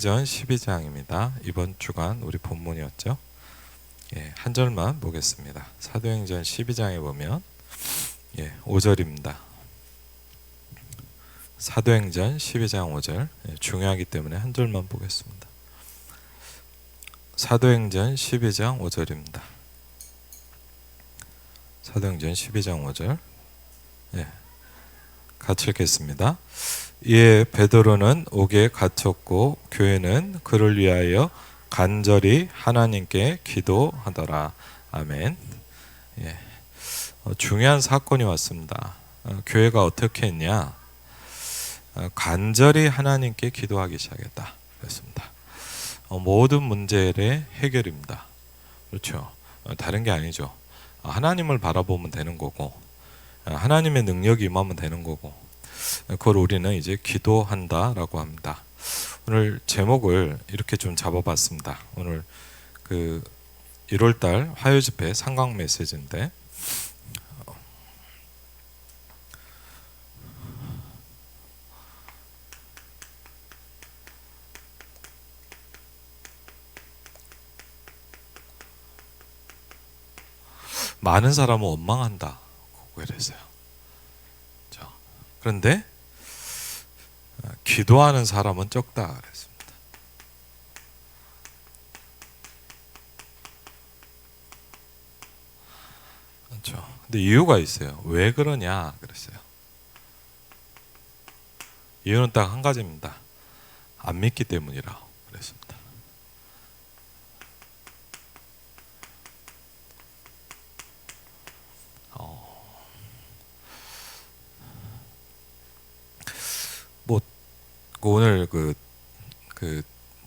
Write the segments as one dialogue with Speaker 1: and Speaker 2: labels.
Speaker 1: 사도행전 12장입니다. 이번 주간 우리 본문이었죠. 한 절만 보겠습니다. 사도행전 12장에 보면 5절입니다. 사도행전 12장 5절 중요하기 때문에 한 절만 보겠습니다. 사도행전 12장 5절입니다. 사도행전 12장 5절 같이 읽겠습니다. 이에 베드로는 옥에 갇혔고 교회는 그를 위하여 간절히 하나님께 기도하더라. 아멘. 중요한 사건이 왔습니다. 교회가 어떻게 했냐? 간절히 하나님께 기도하기 시작했다. 그렇습니다. 모든 문제의 해결입니다. 그렇죠. 다른 게 아니죠. 하나님을 바라보면 되는 거고, 하나님의 능력이 임하면 되는 거고, 그걸 우리는 이제 기도한다라고 합니다. 오늘 제목을 이렇게 좀 잡아봤습니다. 오늘 1월달 화요집회 상강 메시지인데, 많은 사람은 원망한다. 그랬어요. 그런데 기도하는 사람은 적다 그랬습니다. 그렇죠. 근데 이유가 있어요. 왜 그러냐 그랬어요. 이유는 딱 한 가지입니다. 안 믿기 때문이라고 그랬습니다. 오늘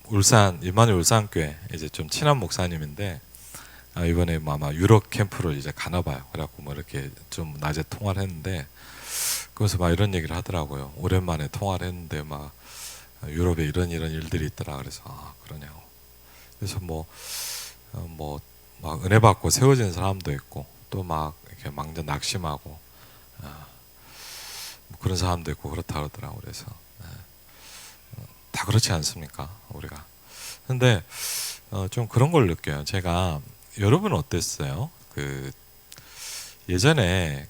Speaker 1: 울산 임마누엘 울산교회 이제 좀 친한 목사님인데 이번에 아마 유럽 캠프를 이제 가나 봐요. 그래갖고 뭐 이렇게 좀 낮에 통화를 했는데 그래서 막 이런 얘기를 하더라고요. 오랜만에 통화를 했는데 막 유럽에 이런 일들이 있더라. 그래서 그러냐고. 그래서 뭐 막 은혜 받고 세워진 사람도 있고 또 막 이렇게 망전 낙심하고 뭐 그런 사람도 있고 그렇다 그러더라고. 그래서 다 그렇지 않습니까? 우리가. 근데 좀 그런 걸 느껴요. 제가 여러분 어땠어요? 예전에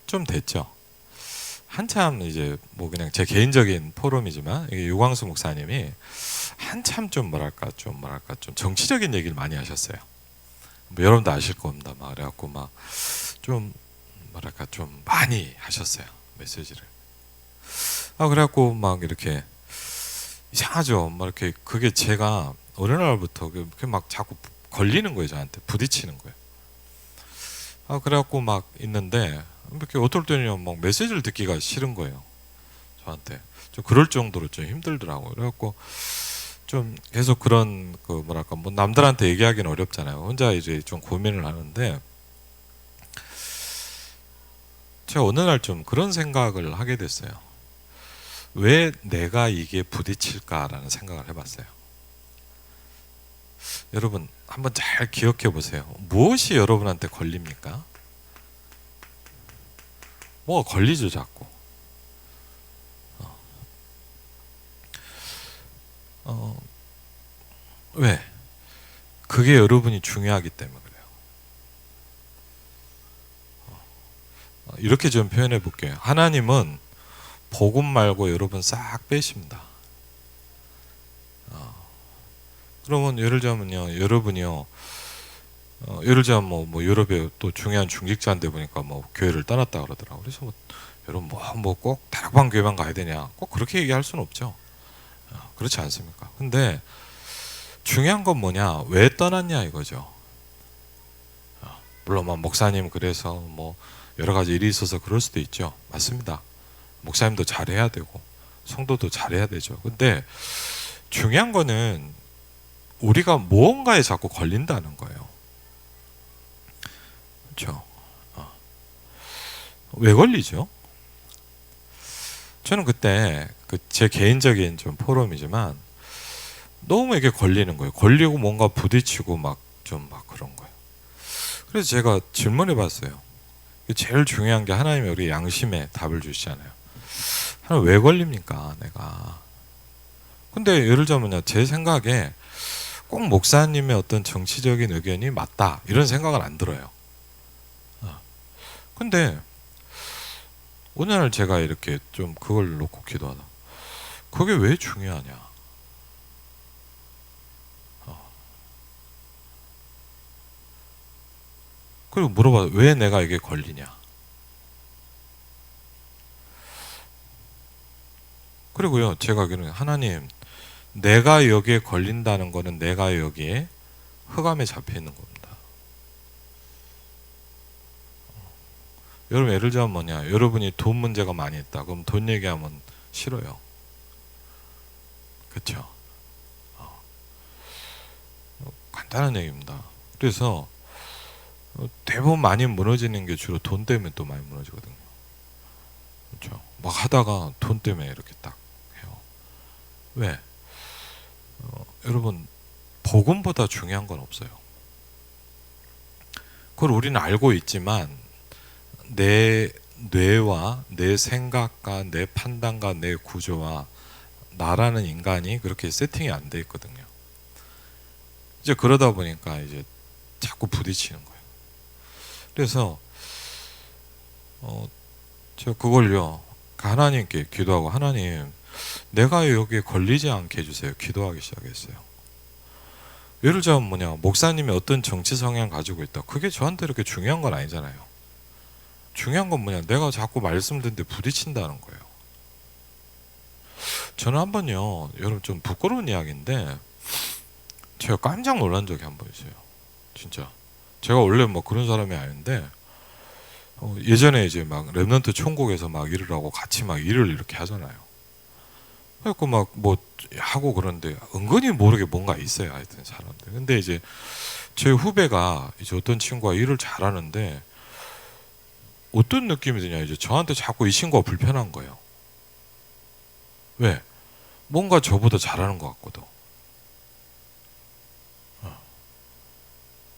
Speaker 1: 좀 됐죠. 한참 이제 뭐 그냥 제 개인적인 포럼이지만 유광수 목사님이 한참 좀 정치적인 얘기를 많이 하셨어요. 뭐 여러분도 아실 겁니다. 막 그래갖고 막 좀 좀 많이 하셨어요. 메시지를. 그래갖고 막 이렇게 이상하죠. 막 이렇게 그게 제가 어느 날부터 막 자꾸 걸리는 거예요. 저한테 부딪히는 거예요. 그래갖고 막 있는데 이렇게 어떨 때는 막 메시지를 듣기가 싫은 거예요. 저한테 좀 그럴 정도로 좀 힘들더라고요. 그래갖고 좀 계속 그런 뭐 남들한테 얘기하기는 어렵잖아요. 혼자 이제 좀 고민을 하는데 제가 어느 날 좀 그런 생각을 하게 됐어요. 왜 내가 이게 부딪힐까라는 생각을 해봤어요. 여러분 한번 잘 기억해 보세요. 무엇이 여러분한테 걸립니까? 뭐가 걸리죠 자꾸. 왜? 그게 여러분이 중요하기 때문에 그래요. 이렇게 좀 표현해 볼게요. 하나님은 복음 말고 여러분 싹 빼십니다. 그러면 예를 들자면요, 여러분이요, 예를 들자면 뭐 유럽에 또 중요한 중직자인데 보니까 뭐 교회를 떠났다 그러더라고. 그래서 뭐 여러분 뭐 꼭 다락방 교회만 가야 되냐? 꼭 그렇게 얘기할 수는 없죠. 그렇지 않습니까? 근데 중요한 건 뭐냐? 왜 떠났냐 이거죠. 물론 뭐 목사님 그래서 뭐 여러 가지 일이 있어서 그럴 수도 있죠. 맞습니다. 목사님도 잘해야 되고 성도도 잘해야 되죠. 근데 중요한 거는 우리가 무언가에 자꾸 걸린다는 거예요. 그렇죠? 왜 걸리죠? 저는 그때 제 개인적인 좀 포럼이지만 너무 이게 걸리는 거예요. 걸리고 뭔가 부딪히고 막 그런 거예요. 그래서 제가 질문해 봤어요. 제일 중요한 게 하나님이 우리 양심에 답을 주시잖아요. 하나님 왜 걸립니까? 내가 근데 예를 들자면 제 생각에 꼭 목사님의 어떤 정치적인 의견이 맞다 이런 생각은 안 들어요. 근데 오늘 제가 이렇게 좀 그걸 놓고 기도하다. 그게 왜 중요하냐? 그리고 물어봐 왜 내가 이게 걸리냐? 그리고요 제가 알기로는 하나님 내가 여기에 걸린다는 거는 내가 여기에 흑암에 잡혀 있는 겁니다. 여러분 예를 들자면 뭐냐? 여러분이 돈 문제가 많이 있다. 그럼 돈 얘기하면 싫어요. 그렇죠? 간단한 얘기입니다. 그래서 대부분 많이 무너지는 게 주로 돈 때문에 또 많이 무너지거든요. 그렇죠? 막 하다가 돈 때문에 이렇게 딱 해요. 왜? 여러분 복음보다 중요한 건 없어요. 그걸 우리는 알고 있지만 내 뇌와 내 생각과 내 판단과 내 구조와 나라는 인간이 그렇게 세팅이 안 돼 있거든요. 이제 그러다 보니까 이제 자꾸 부딪히는 거예요. 그래서 제가 그걸요 하나님께 기도하고 하나님 내가 여기에 걸리지 않게 해주세요. 기도하기 시작했어요. 예를 들자면 뭐냐 목사님이 어떤 정치 성향 가지고 있다. 그게 저한테 이렇게 중요한 건 아니잖아요. 중요한 건 뭐냐 내가 자꾸 말씀 듣는데 부딪힌다는 거예요. 저는 한 번요 여러분 좀 부끄러운 이야기인데 제가 깜짝 놀란 적이 한 번 있어요. 진짜 제가 원래 뭐 그런 사람이 아닌데 예전에 이제 막 랩넌트 총국에서 막 일을 하고 같이 막 일을 이렇게 하잖아요. 그래갖고 막 뭐 하고 그런데 은근히 모르게 뭔가 있어요 하여튼 사람들. 근데 이제 제 후배가 이제 어떤 친구가 일을 잘하는데 어떤 느낌이 드냐 이제 저한테 자꾸 이 친구가 불편한 거예요. 왜? 뭔가 저보다 잘하는 것 같거든.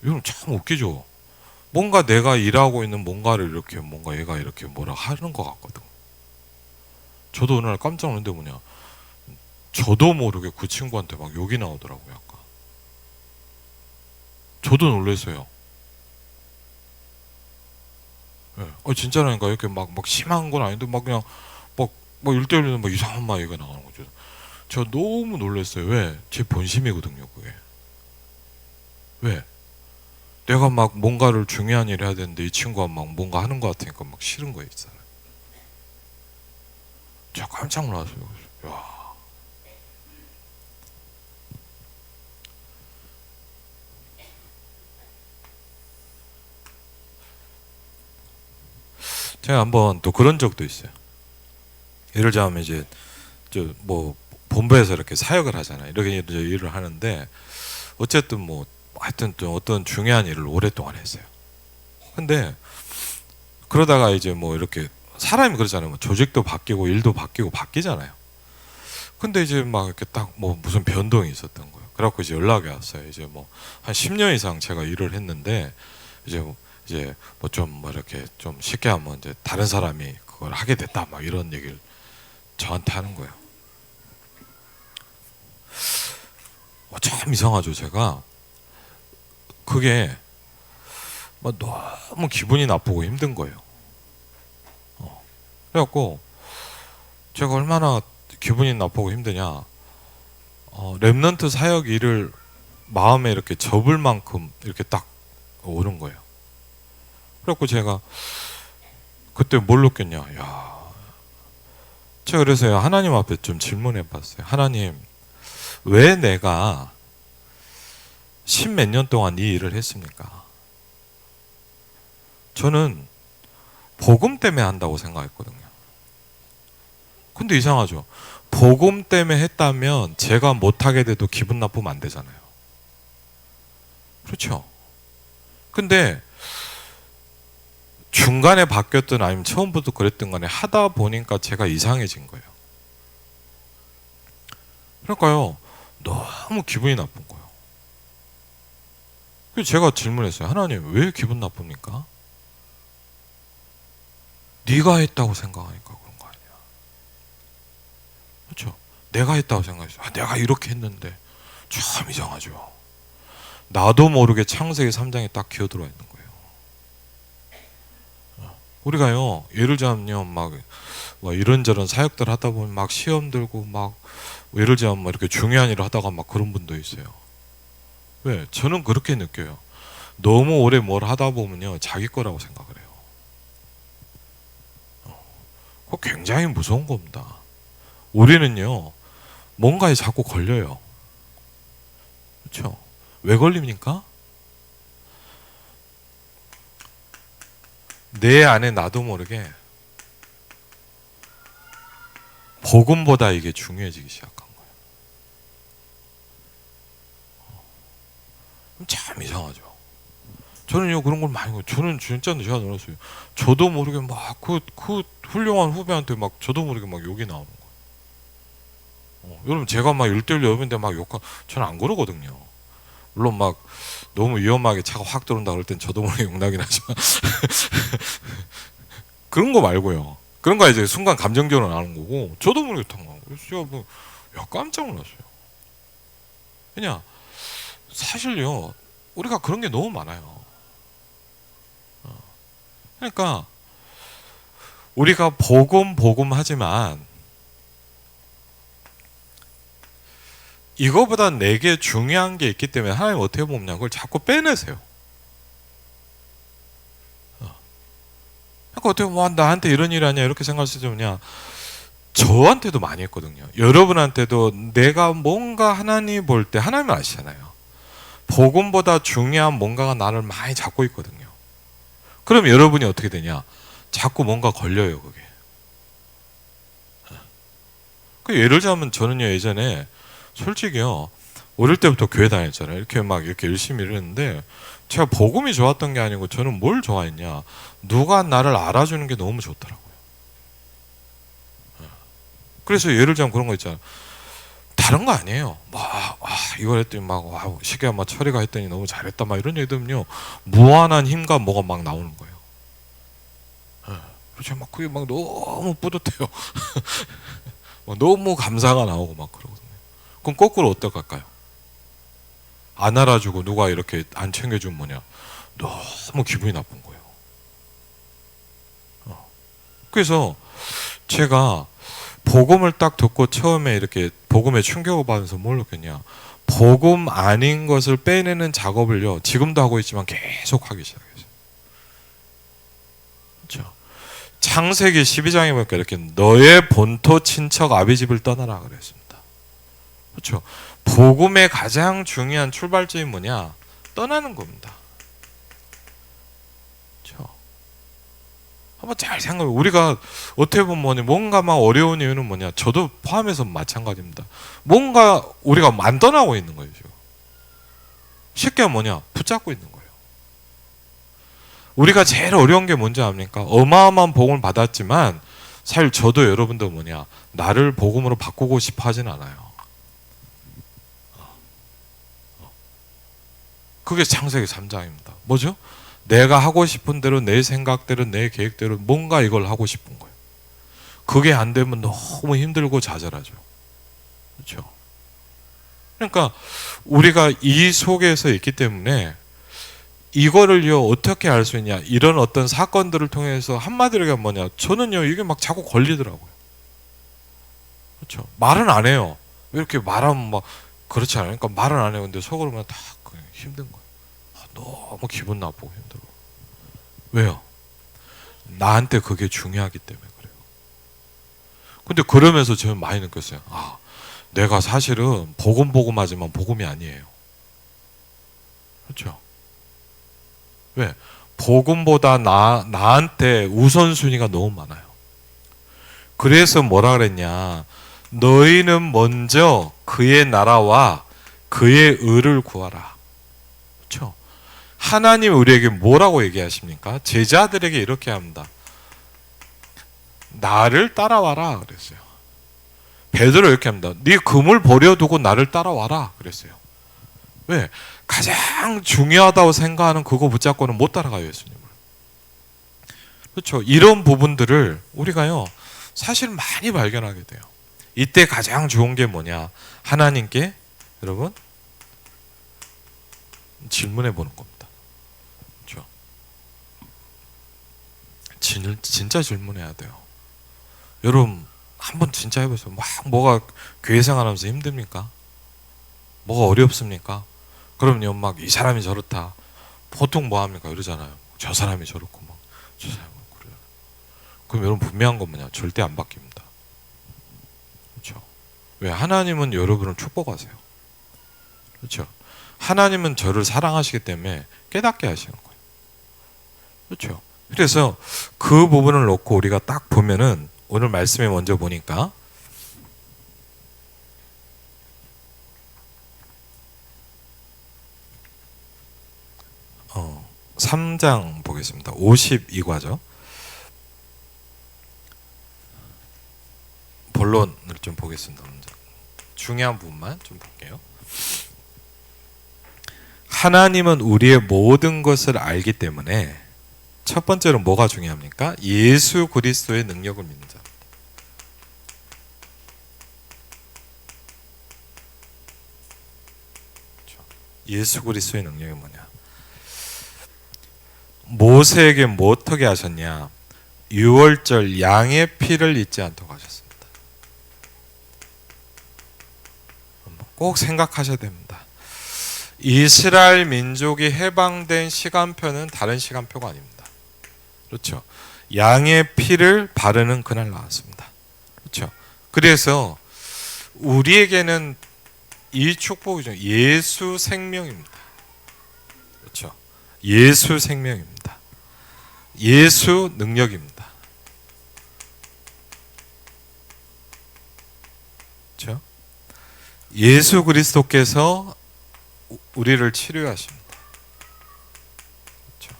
Speaker 1: 이건 참 웃기죠. 뭔가 내가 일하고 있는 뭔가를 이렇게 뭔가 얘가 이렇게 뭐라 하는 것 같거든. 저도 어느 날 깜짝 놀랐는데 뭐냐 저도 모르게 그 친구한테 막 욕이 나오더라고요. 아까 저도 놀랐어요. 네. 진짜라니까 이렇게 막 심한 건 아닌데 막 그냥 막 1대1로 막 이상한 말 얘기가 나오는 거죠. 저 너무 놀랐어요. 왜? 제 본심이거든요 그게. 왜? 내가 막 뭔가를 중요한 일을 해야 되는데 이 친구가 막 뭔가 하는 것 같으니까 막 싫은 거예요. 이 사람. 제가 깜짝 놀랐어요. 야. 제가 한번 또 그런 적도 있어요. 예를 들자면 이제 저 뭐 본부에서 이렇게 사역을 하잖아요. 이렇게 일을 하는데 어쨌든 뭐 하여튼 좀 어떤 중요한 일을 오랫동안 했어요. 근데 그러다가 이제 뭐 이렇게 사람이 그러잖아요. 뭐 조직도 바뀌고 일도 바뀌고 바뀌잖아요. 근데 이제 막 이렇게 딱 뭐 무슨 변동이 있었던 거예요. 그래갖고 이제 연락이 왔어요. 이제 뭐 한 10년 이상 제가 일을 했는데 이제 뭐 좀 뭐 이렇게 좀 쉽게 하면 이제 다른 사람이 그걸 하게 됐다 막 이런 얘기를 저한테 하는 거예요. 참 이상하죠. 제가 그게 막 너무 기분이 나쁘고 힘든 거예요. 그래갖고 제가 얼마나 기분이 나쁘고 힘드냐. 랩넌트 사역 일을 마음에 이렇게 접을 만큼 이렇게 딱 오는 거예요. 그래갖고 제가 그때 뭘 느꼈냐. 야, 제가 그래서 하나님 앞에 좀 질문해 봤어요. 하나님, 왜 내가 10몇 년 동안 이 일을 했습니까? 저는 복음 때문에 한다고 생각했거든요. 근데 이상하죠. 복음 때문에 했다면 제가 못하게 돼도 기분 나쁘면 안 되잖아요. 그렇죠? 근데 중간에 바뀌었든 아니면 처음부터 그랬든 간에 하다 보니까 제가 이상해진 거예요. 그러니까요. 너무 기분이 나쁜 거예요. 그래서 제가 질문했어요. 하나님 왜 기분 나쁩니까? 네가 했다고 생각하니까 그런 거 아니야. 그렇죠? 내가 했다고 생각했어요. 내가 이렇게 했는데 참 이상하죠. 나도 모르게 창세기 3장에 딱 기어들어와 있는 거예요. 우리가요, 예를 들자면요, 막 이런저런 사역들 하다 보면 막 시험 들고 막 예를 들자면 막 이렇게 중요한 일을 하다가 막 그런 분도 있어요. 왜? 저는 그렇게 느껴요. 너무 오래 뭘 하다 보면요, 자기 거라고 생각을 해요. 그거 굉장히 무서운 겁니다. 우리는요, 뭔가에 자꾸 걸려요. 그렇죠? 왜 걸립니까? 내 안에 나도 모르게 복음보다 이게 중요해지기 시작한 거예요. 참 이상하죠. 저는요 그런 걸 많이 저는 진짜 제가 놀랐어요. 저도 모르게 막 그 훌륭한 후배한테 막 저도 모르게 막 욕이 나오는 거예요. 여러분 제가 막 1대1 여러분인데 막 저는 안 그러거든요. 물론 막 너무 위험하게 차가 확 들어온다 그럴 땐 저도 모르게 용나긴 하지만 그런 거 말고요. 그런 거 이제 순간 감정적으로 나오는 거고 저도 모르게 탁 나오고 그래서 제가 깜짝 놀랐어요. 그냥 사실요 우리가 그런 게 너무 많아요. 그러니까 우리가 복음 하지만 이거보다 내게 중요한 게 있기 때문에 하나님 어떻게 보면 그걸 자꾸 빼내세요. 그러니까 어떻게 보면 나한테 이런 일 아니야 이렇게 생각할 수 있으면 저한테도 많이 했거든요. 여러분한테도 내가 뭔가 하나님 볼 때 하나님은 아시잖아요. 복음보다 중요한 뭔가가 나를 많이 잡고 있거든요. 그럼 여러분이 어떻게 되냐? 자꾸 뭔가 걸려요 그게. 예를 들자면 저는요 예전에 솔직히요 어릴 때부터 교회 다녔잖아요. 이렇게 열심히 일했는데 제가 복음이 좋았던 게 아니고 저는 뭘 좋아했냐? 누가 나를 알아주는 게 너무 좋더라고요. 그래서 예를 들자면 그런 거 있잖아요. 다른 거 아니에요. 이걸 했더니 시계 처리가 했더니 너무 잘했다 막 이런 얘기 들으면요 무한한 힘과 뭐가 막 나오는 거예요. 그래서 그게 막 너무 뿌듯해요. 너무 감사가 나오고 막 그러거든요. 그럼 거꾸로 어떨까요? 안 알아주고 누가 이렇게 안 챙겨주면 너무 기분이 나쁜 거예요. 그래서 제가 복음을 딱 듣고 처음에 이렇게 복음에 충격을 받아서 뭘 느꼈냐? 복음 아닌 것을 빼내는 작업을요 지금도 하고 있지만 계속 하기 시작했어요. 그렇죠? 창세기 12장에 보니까 이렇게 너의 본토 친척 아비집을 떠나라 그랬습니다. 그렇죠? 복음의 가장 중요한 출발점이 뭐냐? 떠나는 겁니다. 그렇죠? 한번 잘 생각해. 우리가 어떻게 보면 뭔가 막 어려운 이유는 뭐냐? 저도 포함해서 마찬가지입니다. 뭔가 우리가 안 떠나고 있는 거예요. 지금. 쉽게 뭐냐? 붙잡고 있는 거예요. 우리가 제일 어려운 게 뭔지 압니까? 어마어마한 복음을 받았지만 사실 저도 여러분도 나를 복음으로 바꾸고 싶어 하진 않아요. 그게 창세기 3장입니다. 뭐죠? 내가 하고 싶은 대로 내 생각대로 내 계획대로 뭔가 이걸 하고 싶은 거예요. 그게 안 되면 너무 힘들고 좌절하죠. 그렇죠? 그러니까 우리가 이 속에서 있기 때문에 이거를요 어떻게 알 수 있냐? 이런 어떤 사건들을 통해서 한마디로 얘기하면 저는요 이게 막 자꾸 걸리더라고요. 그렇죠? 말은 안 해요. 왜 이렇게 말하면 막 그렇지 않아요? 그러니까 말은 안 해요. 근데 속으로는 다 힘든 거예요. 너무 기분 나쁘고 힘들어. 왜요? 나한테 그게 중요하기 때문에 그래요. 근데 그러면서 저는 많이 느꼈어요. 내가 사실은 복음하지만 복음이 아니에요. 그렇죠? 왜? 복음보다 나한테 우선순위가 너무 많아요. 그래서 뭐라 그랬냐? 너희는 먼저 그의 나라와 그의 의를 구하라. 그렇죠? 하나님 우리에게 뭐라고 얘기하십니까? 제자들에게 이렇게 합니다. 나를 따라와라 그랬어요. 베드로 이렇게 합니다. 네 금을 버려두고 나를 따라와라 그랬어요. 왜? 가장 중요하다고 생각하는 그거 붙잡고는 못 따라가요 예수님을. 그렇죠? 이런 부분들을 우리가요 사실 많이 발견하게 돼요. 이때 가장 좋은 게 뭐냐? 하나님께 여러분 질문해 보는 겁니다. 그렇죠? 진짜 질문해야 돼요. 여러분 한번 진짜 해보세요. 막 뭐가 교회 생활하면서 힘듭니까? 뭐가 어렵습니까? 그럼요, 막 이 사람이 저렇다. 보통 뭐 합니까? 이러잖아요. 저 사람이 저렇고 막 저 사람이 그래요. 그럼 여러분 분명한 건 뭐냐? 절대 안 바뀝니다. 그렇죠? 왜? 하나님은 여러분을 축복하세요. 그렇죠? 하나님은 저를 사랑하시기 때문에 깨닫게 하시는 거예요. 그렇죠? 그래서 그 부분을 놓고 우리가 딱 보면은 오늘 말씀에 먼저 보니까 3장 보겠습니다. 52과죠. 본론을 좀 보겠습니다. 먼저. 중요한 부분만 좀 볼게요. 하나님은 우리의 모든 것을 알기 때문에 첫 번째로 뭐가 중요합니까? 예수 그리스도의 능력을 믿는 자. 예수 그리스도의 능력이 뭐냐? 모세에게 뭐 어떻게 하셨냐? 유월절 양의 피를 잊지 않도록 하셨습니다. 꼭 생각하셔야 됩니다. 이스라엘 민족이 해방된 시간표는 다른 시간표가 아닙니다. 그렇죠? 양의 피를 바르는 그날 나왔습니다. 그렇죠? 그래서 우리에게는 이 축복이죠. 예수 생명입니다. 그렇죠? 예수 생명입니다. 예수 능력입니다. 그렇죠? 예수 그리스도께서 우리를 치료하십니다. 그렇죠?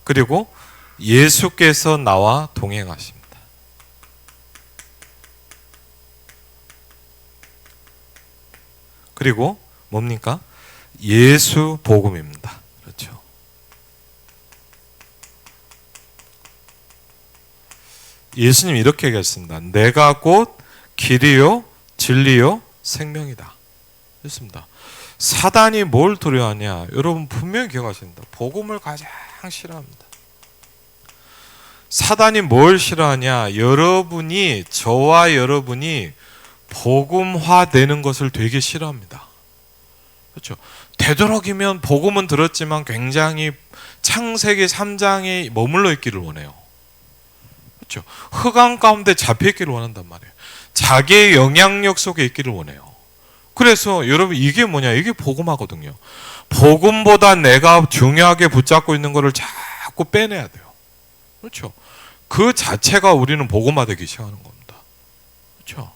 Speaker 1: 그리고 예수께서 나와 동행하십니다. 그리고 뭡니까? 예수 복음입니다. 그렇죠? 예수님 이렇게 얘기했습니다. 내가 곧 길이요 진리요 생명이다. 그렇습니다. 사단이 뭘 두려워하냐? 여러분 분명히 기억하십니다. 복음을 가장 싫어합니다. 사단이 뭘 싫어하냐? 저와 여러분이 복음화되는 것을 되게 싫어합니다. 그렇죠? 되도록이면 복음은 들었지만 굉장히 창세기 3장에 머물러 있기를 원해요. 그렇죠? 흑암 가운데 잡혀 있기를 원한단 말이에요. 자기의 영향력 속에 있기를 원해요. 그래서 여러분 이게 뭐냐? 이게 복음화거든요. 복음보다 내가 중요하게 붙잡고 있는 것을 자꾸 빼내야 돼요. 그렇죠? 그 자체가 우리는 복음화되기 시작하는 겁니다. 그렇죠?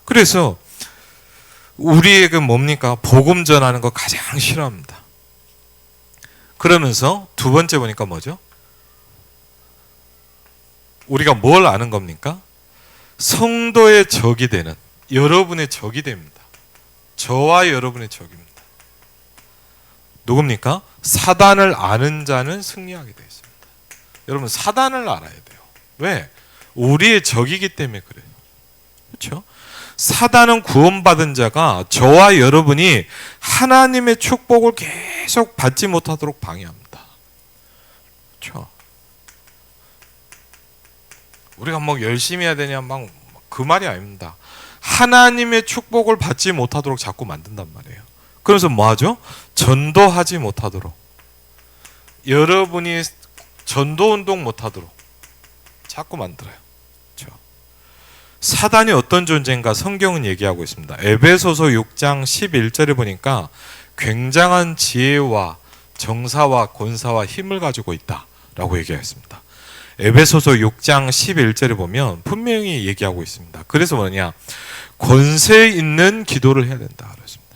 Speaker 1: 그래서 우리에게 뭡니까? 복음 전하는 거 가장 싫어합니다. 그러면서 두 번째 보니까 뭐죠? 우리가 뭘 아는 겁니까? 성도의 적이 되는, 여러분의 적이 됩니다. 저와 여러분의 적입니다. 누굽니까? 사단을 아는 자는 승리하게 되어 있습니다. 여러분 사단을 알아야 돼요. 왜? 우리의 적이기 때문에 그래요. 그렇죠? 사단은 구원받은 자가 저와 여러분이 하나님의 축복을 계속 받지 못하도록 방해합니다. 그렇죠? 우리가 뭐 열심히 해야 되냐 막 그 말이 아닙니다. 하나님의 축복을 받지 못하도록 자꾸 만든단 말이에요. 그래서 뭐 하죠? 전도하지 못하도록, 여러분이 전도운동 못하도록 자꾸 만들어요. 그렇죠? 사단이 어떤 존재인가 성경은 얘기하고 있습니다. 에베소서 6장 11절에 보니까 굉장한 지혜와 정사와 권사와 힘을 가지고 있다라고 얘기했습니다. 에베소서 6장 11절에 보면 분명히 얘기하고 있습니다. 그래서 뭐냐? 권세 있는 기도를 해야 된다 그랬습니다.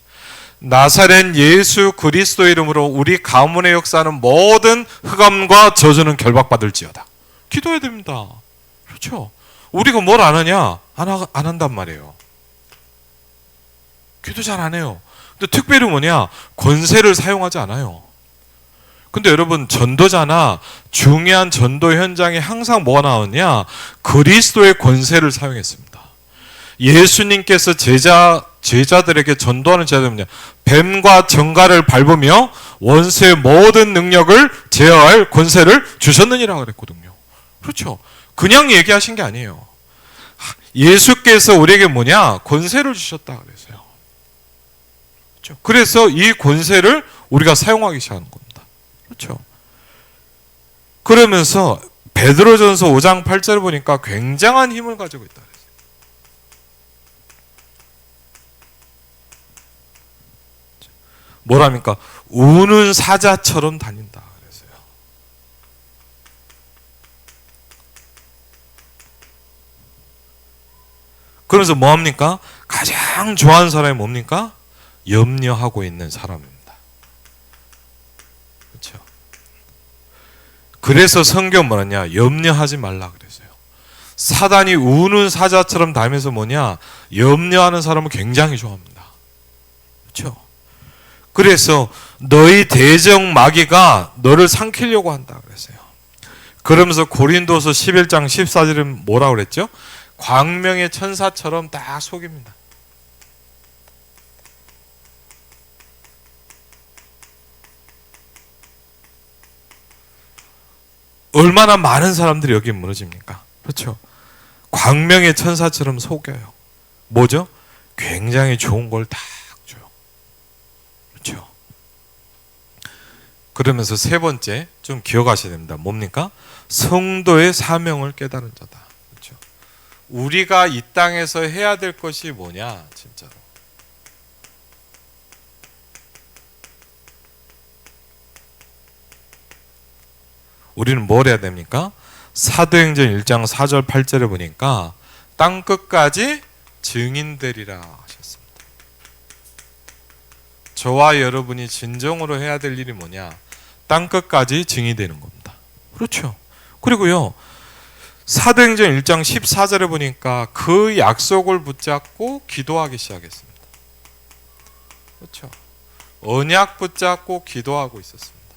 Speaker 1: 나사렛 예수 그리스도의 이름으로 우리 가문의 역사는 모든 흑암과 저주는 결박받을지어다. 기도해야 됩니다. 그렇죠? 우리가 뭘 안 하냐? 안 한단 말이에요. 기도 잘 안 해요. 근데 특별히 뭐냐? 권세를 사용하지 않아요. 근데 여러분 전도자나 중요한 전도 현장에 항상 뭐가 나오냐? 그리스도의 권세를 사용했습니다. 예수님께서 제자들에게 전도하는 제자들은요, 뱀과 정갈을 밟으며 원수의 모든 능력을 제어할 권세를 주셨느니라 그랬거든요. 그렇죠. 그냥 얘기하신 게 아니에요. 예수께서 우리에게 뭐냐? 권세를 주셨다 그랬어요. 그렇죠. 그래서 이 권세를 우리가 사용하기 시작하는 겁니다. 그렇죠. 그러면서 베드로전서 5장 8절을 보니까 굉장한 힘을 가지고 있다 그랬어요. 뭐랍니까? 우는 사자처럼 다닌다 그랬어요. 그래서 뭐합니까? 가장 좋아하는 사람이 뭡니까? 염려하고 있는 사람입니다. 그렇죠? 그래서 성경 뭐냐? 염려하지 말라 그랬어요. 사단이 우는 사자처럼 다니면서 뭐냐? 염려하는 사람을 굉장히 좋아합니다. 그렇죠? 그래서 너희 대적 마귀가 너를 삼키려고 한다 그랬어요. 그러면서 고린도서 11장 14절은 뭐라고 그랬죠? 광명의 천사처럼 딱 속입니다. 얼마나 많은 사람들이 여기 무너집니까? 그렇죠? 광명의 천사처럼 속여요. 뭐죠? 굉장히 좋은 걸 다 줘요. 그렇죠? 그러면서 세 번째 좀 기억하셔야 됩니다. 뭡니까? 성도의 사명을 깨달은 자다. 그렇죠? 우리가 이 땅에서 해야 될 것이 뭐냐, 진짜로. 우리는 뭘 해야 됩니까? 사도행전 1장 4절 8절에 보니까 땅 끝까지 증인되리라 하셨습니다. 저와 여러분이 진정으로 해야 될 일이 뭐냐? 땅 끝까지 증인이 되는 겁니다. 그렇죠. 그리고요, 사도행전 1장 14절에 보니까 그 약속을 붙잡고 기도하기 시작했습니다. 그렇죠. 언약 붙잡고 기도하고 있었습니다.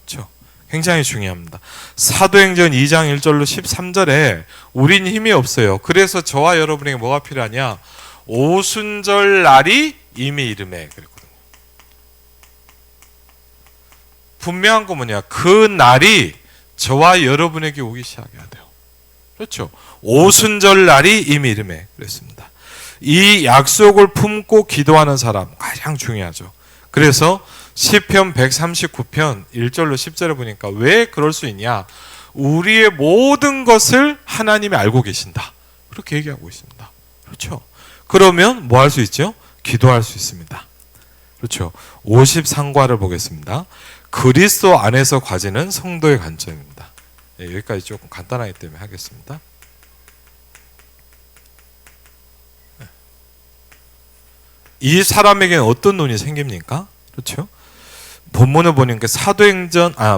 Speaker 1: 그렇죠. 굉장히 중요합니다. 사도행전 2장 1절로 13절에 우린 힘이 없어요. 그래서 저와 여러분에게 뭐가 필요하냐? 오순절 날이 이미 이름에 그랬거든요. 분명한 거 뭐냐? 그 날이 저와 여러분에게 오기 시작해야 돼요. 그렇죠? 오순절 날이 이미 이름에 그랬습니다. 이 약속을 품고 기도하는 사람 가장 중요하죠. 그래서 시편 139편 1절로 10절에 보니까 왜 그럴 수 있냐? 우리의 모든 것을 하나님이 알고 계신다. 그렇게 얘기하고 있습니다. 그렇죠? 그러면 뭐 할 수 있죠? 기도할 수 있습니다. 그렇죠? 53과를 보겠습니다. 그리스도 안에서 과제는 성도의 관점입니다. 네, 여기까지 조금 간단하기 때문에 하겠습니다. 이 사람에게는 어떤 논이 생깁니까? 그렇죠? 본문을 보니까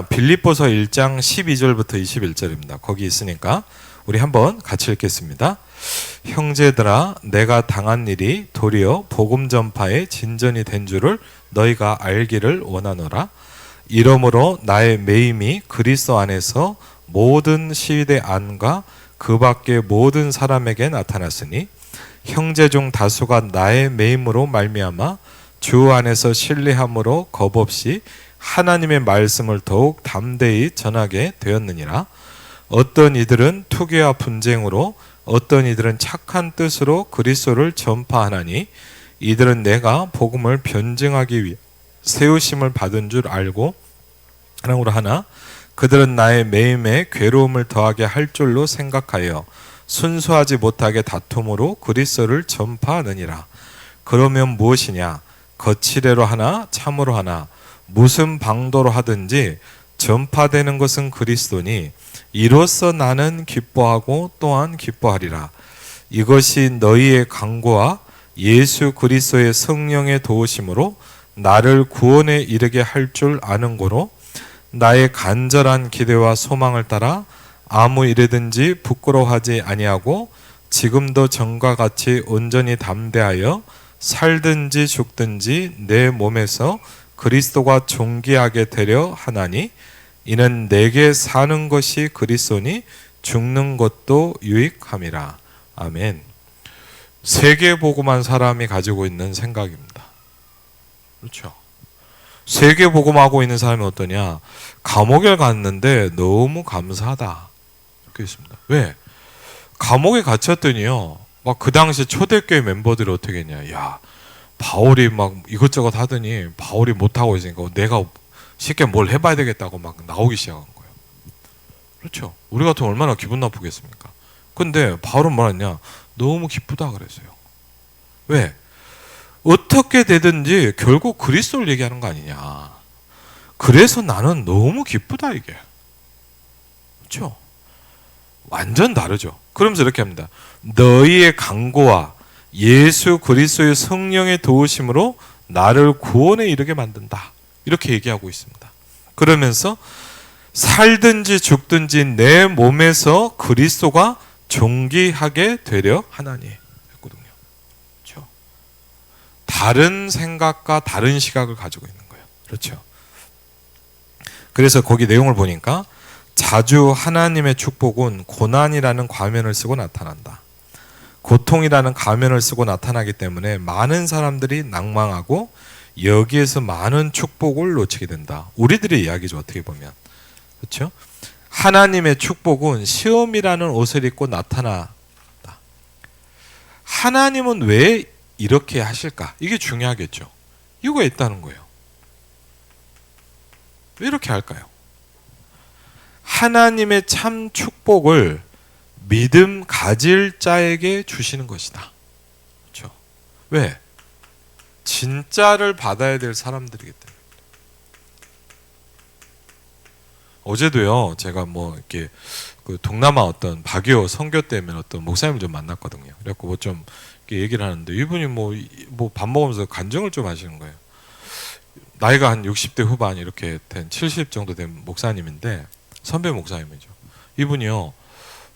Speaker 1: 빌립보서 1장 12절부터 21절입니다. 거기 있으니까 우리 한번 같이 읽겠습니다. 형제들아, 내가 당한 일이 도리어 복음 전파의 진전이 된 줄을 너희가 알기를 원하노라. 이러므로 나의 매임이 그리스도 안에서 모든 시위대 안과 그 밖의 모든 사람에게 나타났으니 형제 중 다수가 나의 매임으로 말미암아 주 안에서 신뢰함으로 겁없이 하나님의 말씀을 더욱 담대히 전하게 되었느니라. 어떤 이들은 투기와 분쟁으로, 어떤 이들은 착한 뜻으로 그리스도를 전파하나니 이들은 내가 복음을 변증하기 위해 세우심을 받은 줄 알고 하나, 그들은 나의 매임에 괴로움을 더하게 할 줄로 생각하여 순수하지 못하게 다툼으로 그리스도를 전파하느니라. 그러면 무엇이냐? 거칠애로 하나 참으로 하나 무슨 방도로 하든지 전파되는 것은 그리스도니 이로써 나는 기뻐하고 또한 기뻐하리라. 이것이 너희의 강구와 예수 그리스도의 성령의 도우심으로 나를 구원에 이르게 할 줄 아는 고로 나의 간절한 기대와 소망을 따라 아무 일에든지 부끄러워하지 아니하고 지금도 전과 같이 온전히 담대하여 살든지 죽든지 내 몸에서 그리스도가 존귀하게 되려 하나니 이는 내게 사는 것이 그리스도니 죽는 것도 유익함이라. 아멘. 세계복음한 사람이 가지고 있는 생각입니다. 그렇죠? 세계복음하고 있는 사람이 어떠냐? 감옥에 갔는데 너무 감사하다. 이렇게 있습니다. 왜? 감옥에 갇혔더니요. 막 그 당시 초대교회 멤버들이 어떻게 했냐? 야, 바울이 막 이것저것 하더니 바울이 못하고 있으니까 내가 쉽게 뭘 해봐야 되겠다고 막 나오기 시작한 거예요. 그렇죠? 우리 같으면 얼마나 기분 나쁘겠습니까? 근데 바울은 뭐랬냐? 너무 기쁘다 그랬어요. 왜? 어떻게 되든지 결국 그리스도를 얘기하는 거 아니냐. 그래서 나는 너무 기쁘다 이게. 그렇죠? 완전 다르죠. 그러면서 이렇게 합니다. 너희의 강구와 예수 그리스도의 성령의 도우심으로 나를 구원에 이르게 만든다. 이렇게 얘기하고 있습니다. 그러면서 살든지 죽든지 내 몸에서 그리스도가 존귀하게 되려 하나니 했거든요. 그렇죠? 다른 생각과 다른 시각을 가지고 있는 거예요. 그렇죠? 그래서 거기 내용을 보니까 자주 하나님의 축복은 고난이라는 과면을 쓰고 나타난다. 고통이라는 가면을 쓰고 나타나기 때문에 많은 사람들이 낭망하고 여기에서 많은 축복을 놓치게 된다. 우리들의 이야기죠, 어떻게 보면. 그렇죠? 하나님의 축복은 시험이라는 옷을 입고 나타나다. 하나님은 왜 이렇게 하실까? 이게 중요하겠죠. 이유가 있다는 거예요. 왜 이렇게 할까요? 하나님의 참 축복을 믿음 가질 자에게 주시는 것이다. 그렇죠? 왜? 진짜를 받아야 될 사람들이기 때문에. 어제도요, 제가 뭐 이렇게 그 동남아 어떤 바기오 선교 때문에 어떤 목사님을 좀 만났거든요. 그래갖고 뭐 좀 얘기를 하는데 이분이 뭐 밥 먹으면서 간증을 좀 하시는 거예요. 나이가 한 60대 후반 이렇게 된 70 정도 된 목사님인데 선배 목사님이죠. 이분이요,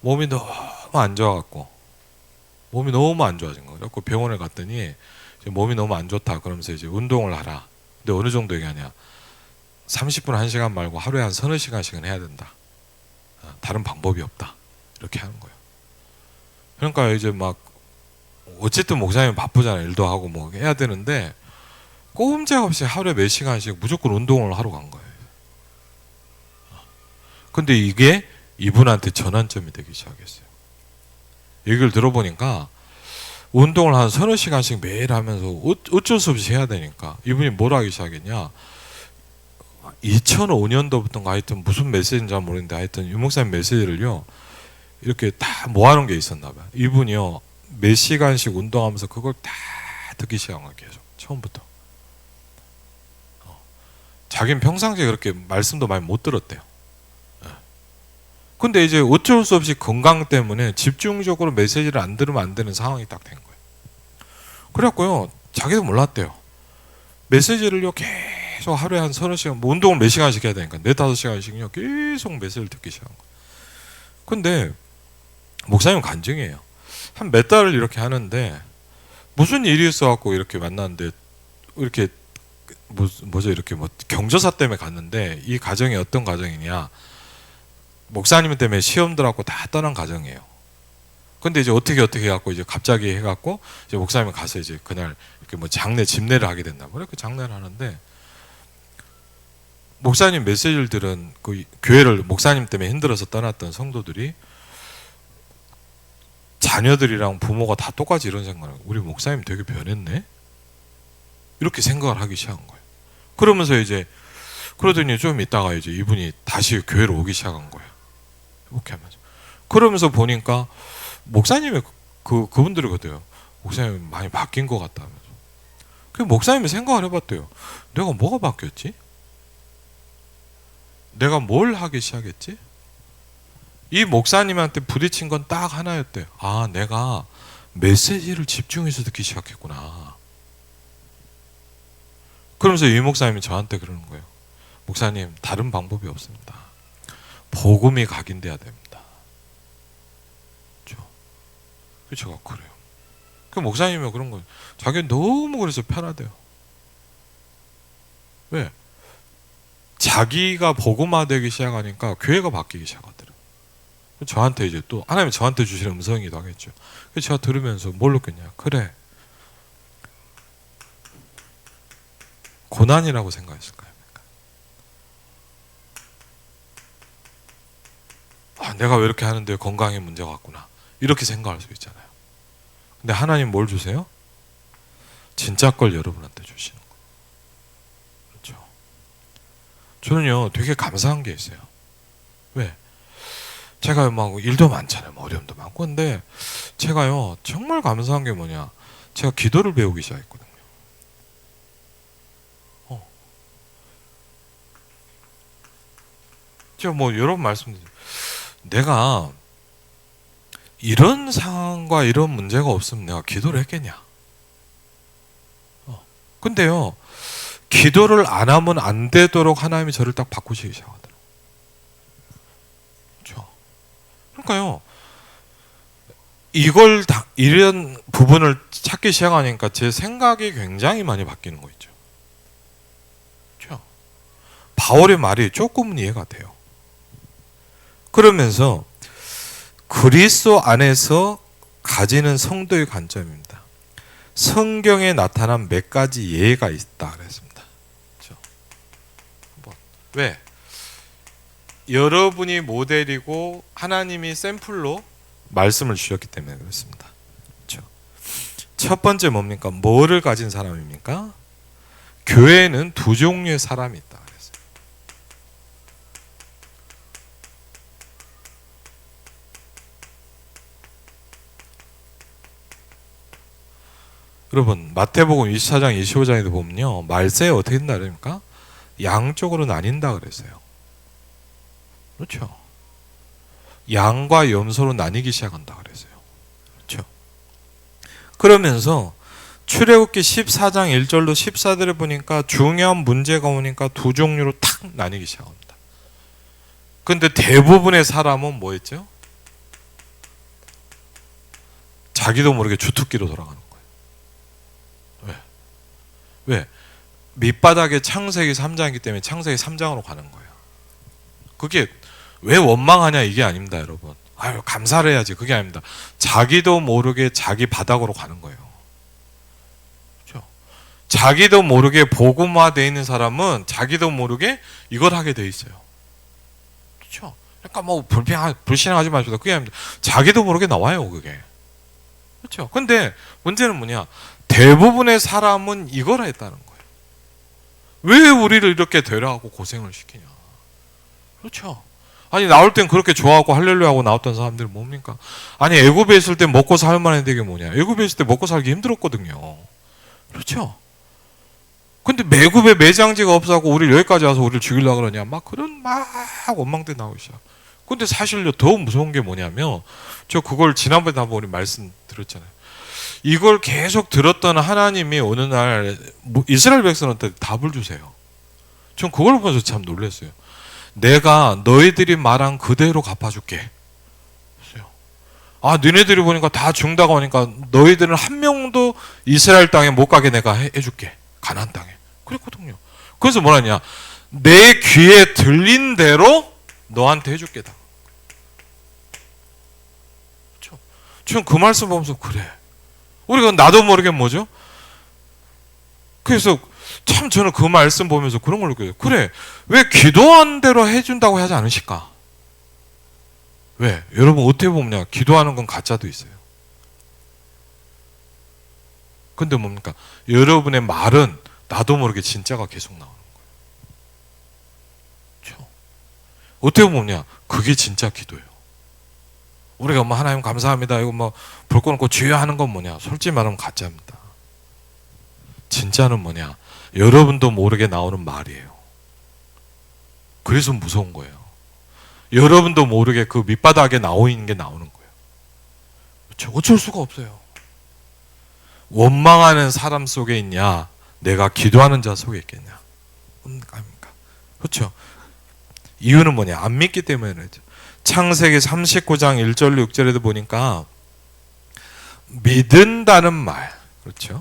Speaker 1: 몸이 너무 안 좋아갖고 몸이 너무 안 좋아진 거예요. 그래서 병원에 갔더니 몸이 너무 안 좋다 그러면서 이제 운동을 하라. 근데 어느 정도 얘기하냐? 30분 1시간 말고 하루에 한 서너 시간씩은 해야 된다. 다른 방법이 없다. 이렇게 하는 거예요. 그러니까 이제 막 어쨌든 목사님 바쁘잖아요. 일도 하고 뭐 해야 되는데 꼼짝없이 하루에 몇 시간씩 무조건 운동을 하러 간 거예요. 근데 이게 이분한테 전환점이 되기 시작했어요. 얘기를 들어보니까 운동을 한 서너 시간씩 매일 하면서 어쩔 수 없이 해야 되니까 이분이 뭘 하기 시작했냐? 2005년도부터인가 하여튼 무슨 메시지인지 모르겠는데 하여튼 유목사님 메시지를요 이렇게 다 모아놓은 게 있었나 봐요. 이분이요 몇 시간씩 운동하면서 그걸 다 듣기 시작한 거예요. 계속 처음부터. 자기는 평상시에 그렇게 말씀도 많이 못 들었대요. 근데 이제 어쩔 수 없이 건강 때문에 집중적으로 메시지를 안 들으면 안 되는 상황이 딱 된 거예요. 그래갖고요 자기도 몰랐대요. 메시지를요 계속 하루에 한 서너 시간, 뭐 운동을 몇 시간씩 해야 되니까 4-5시간씩요 계속 메시지를 듣기 시작한 거예요. 근데 목사님 간증이에요. 한 몇 달을 이렇게 하는데 무슨 일이 있어갖고 이렇게 만났는데 이렇게 뭐죠 이렇게 뭐 경조사 때문에 갔는데 이 가정이 어떤 가정이냐? 목사님 때문에 시험 들어갖고 다 떠난 가정이에요. 근데 이제 어떻게 해갖고 이제 갑자기 해갖고 이제 목사님이 가서 이제 그날 이렇게 뭐 장례 집례를 하게 됐나 뭐 이렇게 장례를 하는데 목사님 메시지를 들은 그 교회를 목사님 때문에 힘들어서 떠났던 성도들이 자녀들이랑 부모가 다 똑같이 이런 생각을 해요. 우리 목사님 되게 변했네? 이렇게 생각을 하기 시작한 거예요. 그러면서 이제 그러더니 좀 있다가 이제 이분이 다시 교회로 오기 시작한 거예요. 이렇게 하면서. 그러면서 보니까 목사님이 그분들이 그래요. 목사님이 많이 바뀐 것 같다 하면서. 그 목사님이 생각을 해봤대요. 내가 뭐가 바뀌었지? 내가 뭘 하기 시작했지? 이 목사님한테 부딪힌 건 딱 하나였대요. 아, 내가 메시지를 집중해서 듣기 시작했구나. 그러면서 이 목사님이 저한테 그러는 거예요. 목사님, 다른 방법이 없습니다. 복음이 각인돼야 됩니다. 그렇죠? 그래요. 그 목사님이 그런 거예요. 자기는 너무 그래서 편하대요. 왜? 자기가 복음화되기 시작하니까 교회가 바뀌기 시작하더라고요. 저한테 이제 또 하나님이 저한테 주시는 음성이기도 하겠죠. 그래서 제가 들으면서 뭘 느꼈냐? 그래, 고난이라고 생각했을까요? 아, 내가 왜 이렇게 하는데 건강에 문제가 왔구나, 이렇게 생각할 수 있잖아요. 근데 하나님 뭘 주세요? 진짜 걸 여러분한테 주시는 거예요. 그렇죠? 저는요 되게 감사한 게 있어요. 왜? 제가 막 일도 많잖아요. 어려움도 많고. 근데 제가요 정말 감사한 게 뭐냐, 제가 기도를 배우기 시작했거든요. 제가 뭐 여러 번 말씀드린, 내가 이런 상황과 이런 문제가 없으면 내가 기도를 했겠냐. 근데요 기도를 안 하면 안 되도록 하나님이 저를 딱 바꾸시기 시작하더라고요. 그렇죠? 그러니까요 이런 부분을 찾기 시작하니까 제 생각이 굉장히 많이 바뀌는 거 있죠. 그렇죠? 바울의 말이 조금은 이해가 돼요. 그러면서 그리스도 안에서 가지는 성도의 관점입니다. 성경에 나타난 몇 가지 예가 있다 그랬습니다. 그렇죠? 왜? 여러분이 모델이고 하나님이 샘플로 말씀을 주셨기 때문에 그렇습니다. 그렇죠? 첫 번째 뭡니까? 뭐를 가진 사람입니까? 교회에는 두 종류의 사람이 있다 그랬어요. 여러분 마태복음 24장 25장에도 보면요 말세에 어떻게 된다 그럽니까? 양쪽으로 나뉜다 그랬어요. 그렇죠? 양과 염소로 나뉘기 시작한다 그랬어요. 그렇죠? 그러면서 출애굽기 14장 1절로 14절에 보니까 중요한 문제가 오니까 두 종류로 탁 나뉘기 시작합니다. 근데 대부분의 사람은 뭐 했죠? 자기도 모르게 주특기로 돌아가는 거예요. 왜? 밑바닥에 창세기 3장이기 때문에 창세기 3장으로 가는 거예요. 그게 왜 원망하냐 이게 아닙니다, 여러분. 아유 감사를 해야지, 그게 아닙니다. 자기도 모르게 자기 바닥으로 가는 거예요. 그렇죠? 자기도 모르게 복음화되어 있는 사람은 자기도 모르게 이걸 하게 돼 있어요. 그렇죠? 그러니까 뭐 불신하지 마십시오. 그게 아닙니다. 자기도 모르게 나와요, 그게. 그렇죠? 근데 문제는 뭐냐? 대부분의 사람은 이걸 했다는 거예요. 왜 우리를 이렇게 데려가고 고생을 시키냐? 그렇죠? 아니 나올 땐 그렇게 좋아하고 할렐루야 하고 나왔던 사람들이 뭡니까? 아니 애굽에 있을 때 먹고 살만한 게 뭐냐? 애굽에 있을 때 먹고 살기 힘들었거든요. 그렇죠? 근데 애굽에 매장지가 없어서 우리를 여기까지 와서 우리를 죽이려고 그러냐? 막 그런 막 원망대 나오기 시작. 근데 사실요 더 무서운 게 뭐냐면, 저 그걸 지난번에 한번 우리 말씀드렸잖아요. 이걸 계속 들었던 하나님이 어느 날 이스라엘 백성한테 답을 주세요. 전 그걸 보면서 참 놀랐어요. 내가 너희들이 말한 그대로 갚아줄게. 아, 너네들이 보니까 다 죽는다고 하니까 너희들은 한 명도 이스라엘 땅에 못 가게 내가 해줄게. 가나안 땅에. 그랬거든요. 그래서 뭐라냐? 내 귀에 들린 대로 너한테 해줄게. 다. 그렇죠? 지금 그 말씀 보면서 그래. 우리가 나도 모르게 뭐죠? 그래서 참 저는 그 말씀 보면서 그런 걸 느껴요. 그래, 왜 기도한 대로 해준다고 하지 않으실까? 왜? 여러분 어떻게 보면 기도하는 건 가짜도 있어요. 근데 뭡니까? 여러분의 말은 나도 모르게 진짜가 계속 나오는 거예요. 그렇죠? 어떻게 보면 그게 진짜 기도예요. 우리가 뭐 하나님 감사합니다 이거 뭐 불 꺼놓고 주여 하는 건 뭐냐? 솔직히 말하면 가짜입니다. 진짜는 뭐냐? 여러분도 모르게 나오는 말이에요. 그래서 무서운 거예요. 여러분도 모르게 그 밑바닥에 나오 있는 게 나오는 거예요. 그렇죠? 어쩔 수가 없어요. 원망하는 사람 속에 있냐? 내가 기도하는 자 속에 있겠냐? 아닙니까? 그렇죠? 이유는 뭐냐? 안 믿기 때문에 그렇죠. 창세기 39장 1절 6절에도 보니까 믿는다는 말, 그렇죠?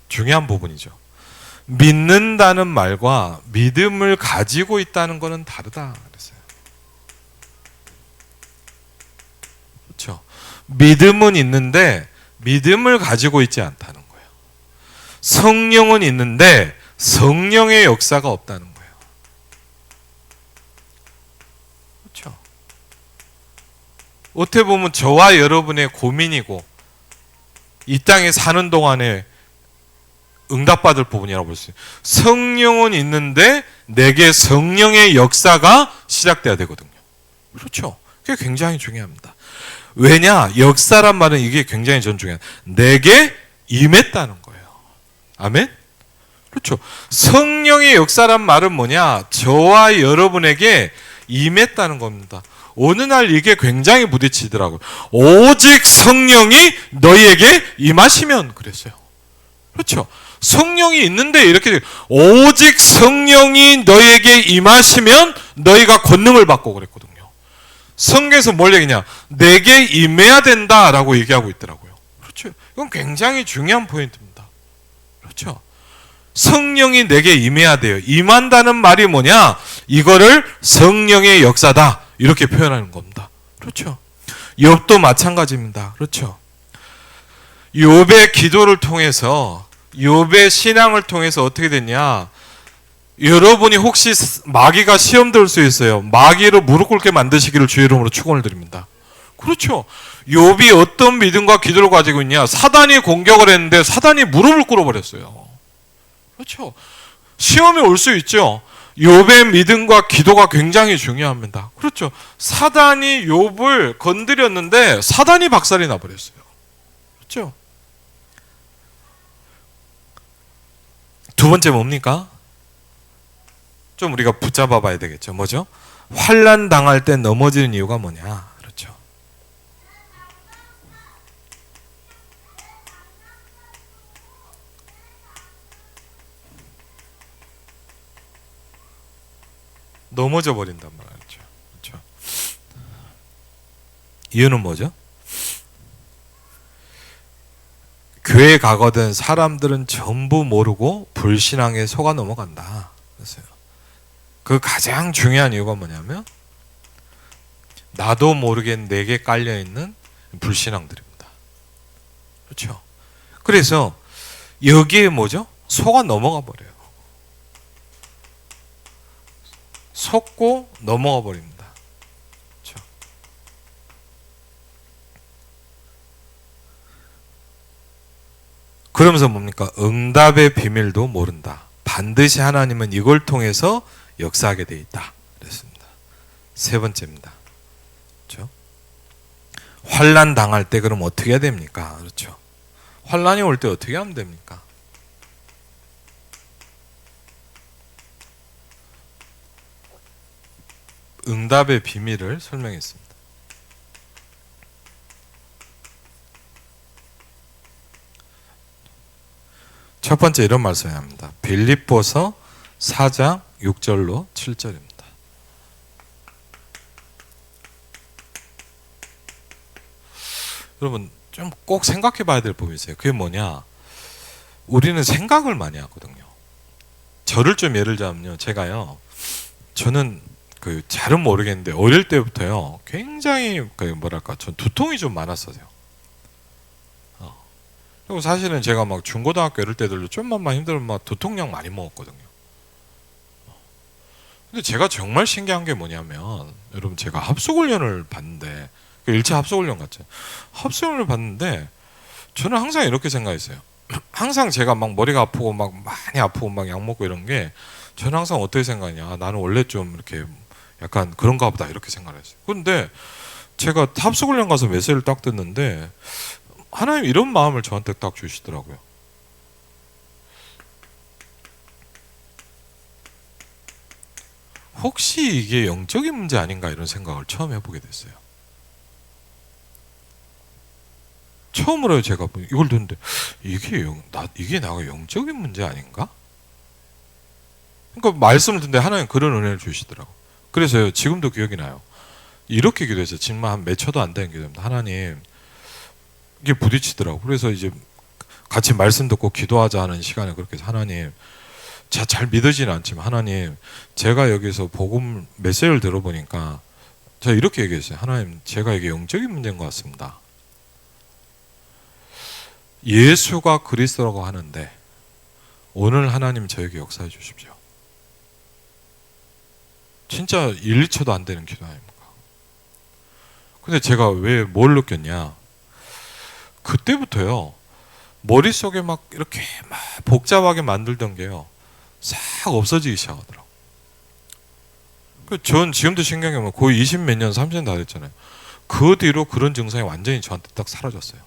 Speaker 1: 중요한 부분이죠. 믿는다는 말과 믿음을 가지고 있다는 것은 다르다 그랬어요. 믿음은 있는데 믿음을 가지고 있지 않다는 거예요. 성령은 있는데 성령의 역사가 없다는 거예요. 그렇죠? 어떻게 보면 저와 여러분의 고민이고 이 땅에 사는 동안에 응답받을 부분이라고 볼 수 있어요. 성령은 있는데 내게 성령의 역사가 시작돼야 되거든요. 그렇죠? 그게 굉장히 중요합니다. 왜냐? 역사란 말은 이게 굉장히 전 중요해요. 내게 임했다는 거예요. 아멘? 그렇죠. 성령의 역사란 말은 뭐냐? 저와 여러분에게 임했다는 겁니다. 어느 날 이게 굉장히 부딪히더라고요. 오직 성령이 너희에게 임하시면 그랬어요. 그렇죠. 성령이 있는데 이렇게 오직 성령이 너희에게 임하시면 너희가 권능을 받고 그랬거든요. 성경에서 뭘 얘기냐? 내게 임해야 된다라고 얘기하고 있더라고요. 그렇죠. 이건 굉장히 중요한 포인트입니다. 그렇죠. 성령이 내게 임해야 돼요. 임한다는 말이 뭐냐? 이거를 성령의 역사다 이렇게 표현하는 겁니다. 그렇죠. 욥도 마찬가지입니다. 그렇죠. 욥의 기도를 통해서 욥의 신앙을 통해서 어떻게 됐냐? 여러분이 혹시 마귀가 시험 들 수 있어요. 마귀로 무릎 꿇게 만드시기를 주의 이름으로 축원을 드립니다. 그렇죠. 욥이 어떤 믿음과 기도를 가지고 있냐? 사단이 공격을 했는데 사단이 무릎을 꿇어버렸어요. 그렇죠. 시험이 올 수 있죠. 욥의 믿음과 기도가 굉장히 중요합니다. 그렇죠. 사단이 욥을 건드렸는데 사단이 박살이 나버렸어요. 그렇죠. 두 번째 뭡니까? 좀 우리가 붙잡아 봐야 되겠죠. 뭐죠? 환난 당할 때 넘어지는 이유가 뭐냐? 그렇죠. 넘어져 버린단 말이죠. 그렇죠. 이유는 뭐죠? 교회 가거든 사람들은 전부 모르고 불신앙에 속아 넘어간다. 그랬어요. 그 가장 중요한 이유가 뭐냐면 나도 모르게 내게 깔려있는 불신앙들입니다. 그렇죠. 그래서 여기에 뭐죠? 속아 넘어가 버려요. 속고 넘어가 버립니다. 그렇죠. 그러면서 뭡니까? 응답의 비밀도 모른다. 반드시 하나님은 이걸 통해서 역사하게 돼 있다. 그랬습니다. 세 번째입니다. 그렇죠? 환난 당할 때 그럼 어떻게 해야 됩니까? 그렇죠? 환난이 올 때 어떻게 하면 됩니까? 응답의 비밀을 설명했습니다. 첫 번째 이런 말씀을 합니다. 빌립보서 4장 6절로 7절입니다. 여러분 좀 꼭 생각해 봐야 될 부분이 있어요. 그게 뭐냐? 우리는 생각을 많이 하거든요. 저를 좀 예를 들자면요. 저는 잘은 모르겠는데 어릴 때부터요. 굉장히 전 두통이 좀 많았어요. 그리고 사실은 제가 막 중고등학교 이럴 때들도 좀만 힘들면 막 두통약 많이 먹었거든요. 근데 제가 정말 신기한 게 뭐냐면 여러분 제가 합숙훈련을 봤는데 1차 합숙훈련 같죠. 합숙훈련을 봤는데 저는 항상 이렇게 생각했어요. 항상 제가 막 머리가 아프고 막 많이 아프고 막 약 먹고 이런 게 저는 항상 어떻게 생각하냐. 나는 원래 좀 이렇게 약간 그런가 보다 이렇게 생각을 했어요. 근데 제가 합숙훈련 가서 메시지를 딱 듣는데 하나님 이런 마음을 저한테 딱 주시더라고요. 혹시 이게 영적인 문제 아닌가 이런 생각을 처음 해보게 됐어요. 처음으로 제가 이걸 듣는데 이게 나가 영적인 문제 아닌가? 그러니까 말씀을 듣는데 하나님 그런 은혜를 주시더라고. 그래서 지금도 기억이 나요. 이렇게 기도했어요. 정말 한 몇 초도 안 되는 기도입니다. 하나님 이게 부딪히더라고. 그래서 이제 같이 말씀 듣고 기도하자 하는 시간에 그렇게 해서 하나님 제가 잘 믿어지는 않지만 하나님 제가 여기서 복음 메시지를 들어보니까 제가 이렇게 얘기했어요. 하나님 제가 이게 영적인 문제인 것 같습니다. 예수가 그리스도라고 하는데 오늘 하나님 저에게 역사해 주십시오. 진짜 1초도 안 되는 기도 아닙니까? 근데 제가 왜 뭘 느꼈냐? 그때부터요, 머릿속에 막 이렇게 막 복잡하게 만들던 게요, 싹 없어지기 시작하더라고요. 전 지금도 신경이 면 거의 20 몇 년, 30년 다 됐잖아요. 그 뒤로 그런 증상이 완전히 저한테 딱 사라졌어요.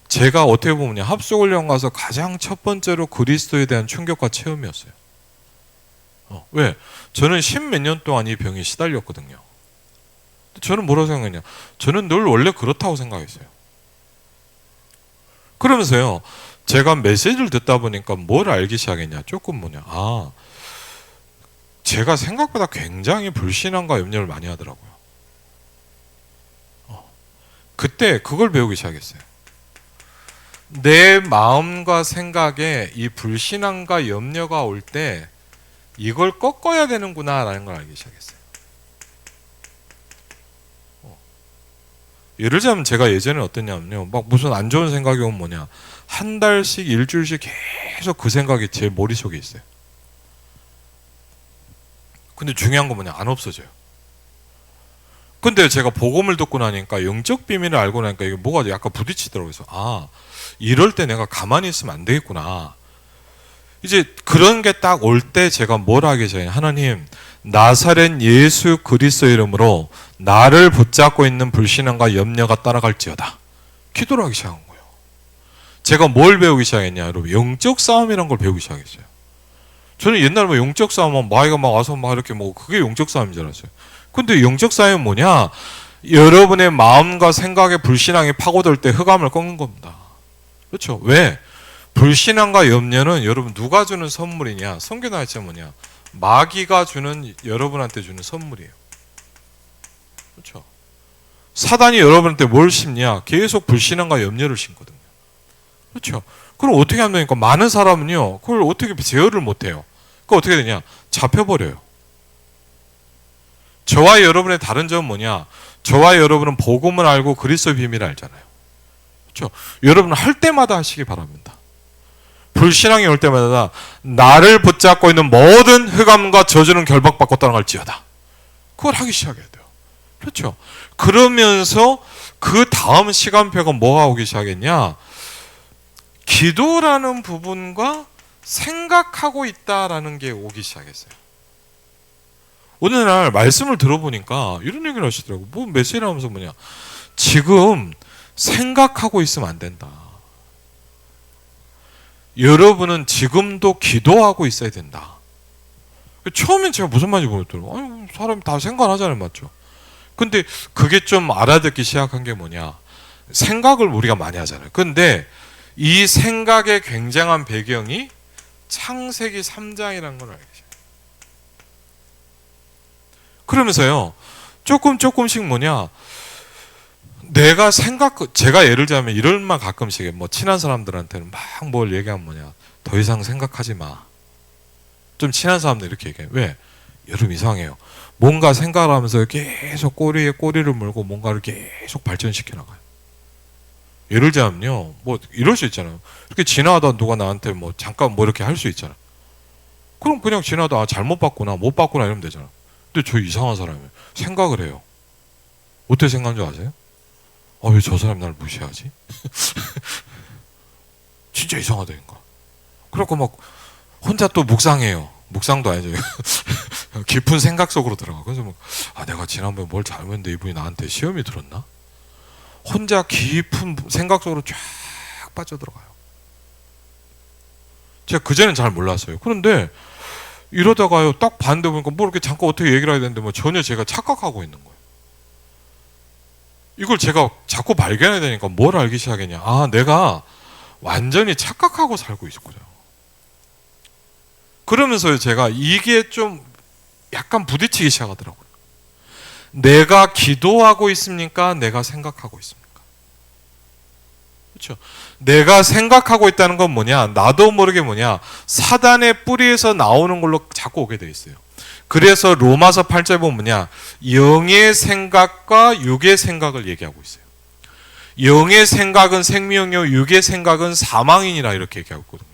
Speaker 1: 제가 어떻게 보면 합숙훈련 가서 가장 첫 번째로 그리스도에 대한 충격과 체험이었어요. 왜? 저는 10 몇 년 동안 이 병에 시달렸거든요. 저는 뭐라고 생각했냐? 저는 늘 원래 그렇다고 생각했어요. 그러면서요, 제가 메시지를 듣다 보니까 뭘 알기 시작했냐? 조금 제가 생각보다 굉장히 불신앙과 염려를 많이 하더라고요. 그때 그걸 배우기 시작했어요. 내 마음과 생각에 이 불신앙과 염려가 올 때 이걸 꺾어야 되는구나 라는 걸 알기 시작했어요. 예를 들자면 제가 예전에 어땠냐면요, 막 무슨 안 좋은 생각이 오면 한 달씩 일주일씩 계속 그 생각이 제 머릿속에 있어요. 근데 중요한 건 안 없어져요. 근데 제가 복음을 듣고 나니까, 영적 비밀을 알고 나니까 이게 뭐가 약간 부딪히더라고요. 그래서 이럴 때 내가 가만히 있으면 안 되겠구나. 이제 그런 게 딱 올 때 제가 뭘 하게 돼요? 하나님, 나사렛 예수 그리스도 이름으로 나를 붙잡고 있는 불신앙과 염려가 따라갈지어다. 기도를 하기 시작한 거예요. 제가 뭘 배우기 시작했냐, 여러분? 영적 싸움이란 걸 배우기 시작했어요. 저는 옛날에 영적 싸움은 마이가 막 와서 막 이렇게 그게 영적 싸움인 줄 알았어요. 근데 영적 싸움은 뭐냐? 여러분의 마음과 생각에 불신앙이 파고들 때 흑암을 꺾는 겁니다. 그렇죠? 왜? 불신앙과 염려는 여러분 누가 주는 선물이냐? 성경에 나와있잖아요. 마귀가 주는, 여러분한테 주는 선물이에요. 그렇죠? 사단이 여러분한테 뭘 심냐? 계속 불신앙과 염려를 심거든요. 그렇죠? 그럼 어떻게 하면 되니까, 많은 사람은요, 그걸 어떻게 제어를 못해요. 그거 어떻게 되냐? 잡혀버려요. 저와 여러분의 다른 점은 뭐냐? 저와 여러분은 복음을 알고 그리스도의 비밀을 알잖아요. 그렇죠? 여러분은 할 때마다 하시기 바랍니다. 불신앙이 올 때마다 나를 붙잡고 있는 모든 흑암과 저주는 결박받고 떠나갈지어다. 그걸 하기 시작해야 돼요. 그렇죠? 그러면서 그 다음 시간표가 뭐가 오기 시작했냐? 기도라는 부분과 생각하고 있다라는 게 오기 시작했어요. 어느 날 말씀을 들어보니까 이런 얘기를 하시더라고요. 메시지를 하면서 지금 생각하고 있으면 안 된다. 여러분은 지금도 기도하고 있어야 된다. 처음엔 제가 무슨 말인지 모르겠더라고요. 사람이 다 생각하잖아요. 맞죠? 근데 그게 좀 알아듣기 시작한 게 생각을 우리가 많이 하잖아요. 근데 이 생각의 굉장한 배경이 창세기 3장이라는 걸 알게 돼요. 그러면서요, 조금씩 제가 예를 들자면 이런 말 가끔씩 친한 사람들한테는 막 뭘 얘기하면 더 이상 생각하지 마. 좀 친한 사람들 이렇게 얘기해요. 왜? 여러분 이상해요. 뭔가 생각을 하면서 계속 꼬리에 꼬리를 물고 뭔가를 계속 발전시켜 나가요. 예를 들자면요, 이럴 수 있잖아요. 이렇게 지나가다 누가 나한테 잠깐 이렇게 할 수 있잖아. 그럼 그냥 지나다 잘못 봤구나, 못 봤구나 이러면 되잖아. 근데 저 이상한 사람이에요. 생각을 해요. 어떻게 생각하는 줄 아세요? 왜 저 사람이 나를 무시하지? 진짜 이상하다니까. 그래갖고 혼자 또 묵상해요. 묵상도 아니죠. 깊은 생각 속으로 들어가. 그래서 내가 지난번에 뭘 잘못했는데 이분이 나한테 시험이 들었나? 혼자 깊은 생각 속으로 쫙 빠져들어가요. 제가 그전엔 잘 몰랐어요. 그런데 이러다가요, 딱 봤는데 보니까 이렇게 잠깐 어떻게 얘기를 해야 되는데 전혀 제가 착각하고 있는 거예요. 이걸 제가 자꾸 발견해야 되니까 뭘 알기 시작했냐? 내가 완전히 착각하고 살고 있었거든요. 그러면서 제가 이게 좀 약간 부딪히기 시작하더라고요. 내가 기도하고 있습니까? 내가 생각하고 있습니까? 그렇죠? 내가 생각하고 있다는 건 나도 모르게 사단의 뿌리에서 나오는 걸로 자꾸 오게 돼 있어요. 그래서 로마서 8절 보면 영의 생각과 육의 생각을 얘기하고 있어요. 영의 생각은 생명이요 육의 생각은 사망이니라 이렇게 얘기하고 있거든요.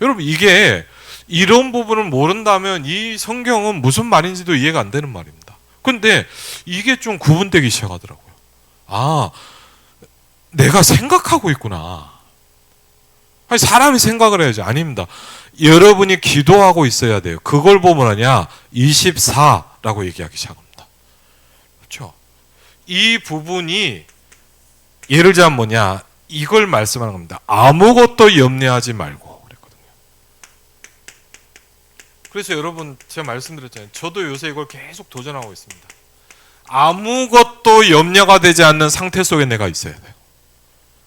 Speaker 1: 여러분 이게 이런 부분을 모른다면 이 성경은 무슨 말인지도 이해가 안 되는 말입니다. 근데 이게 좀 구분되기 시작하더라고요. 아, 내가 생각하고 있구나. 아니, 사람이 생각을 해야지. 아닙니다. 여러분이 기도하고 있어야 돼요. 그걸 보면 하냐 24라고 얘기하기 시작합니다. 그렇죠? 이 부분이 예를 들자면 뭐냐 이걸 말씀하는 겁니다. 아무것도 염려하지 말고 그랬거든요. 그래서 여러분 제가 말씀드렸잖아요. 저도 요새 이걸 계속 도전하고 있습니다. 아무것도 염려가 되지 않는 상태 속에 내가 있어야 돼요.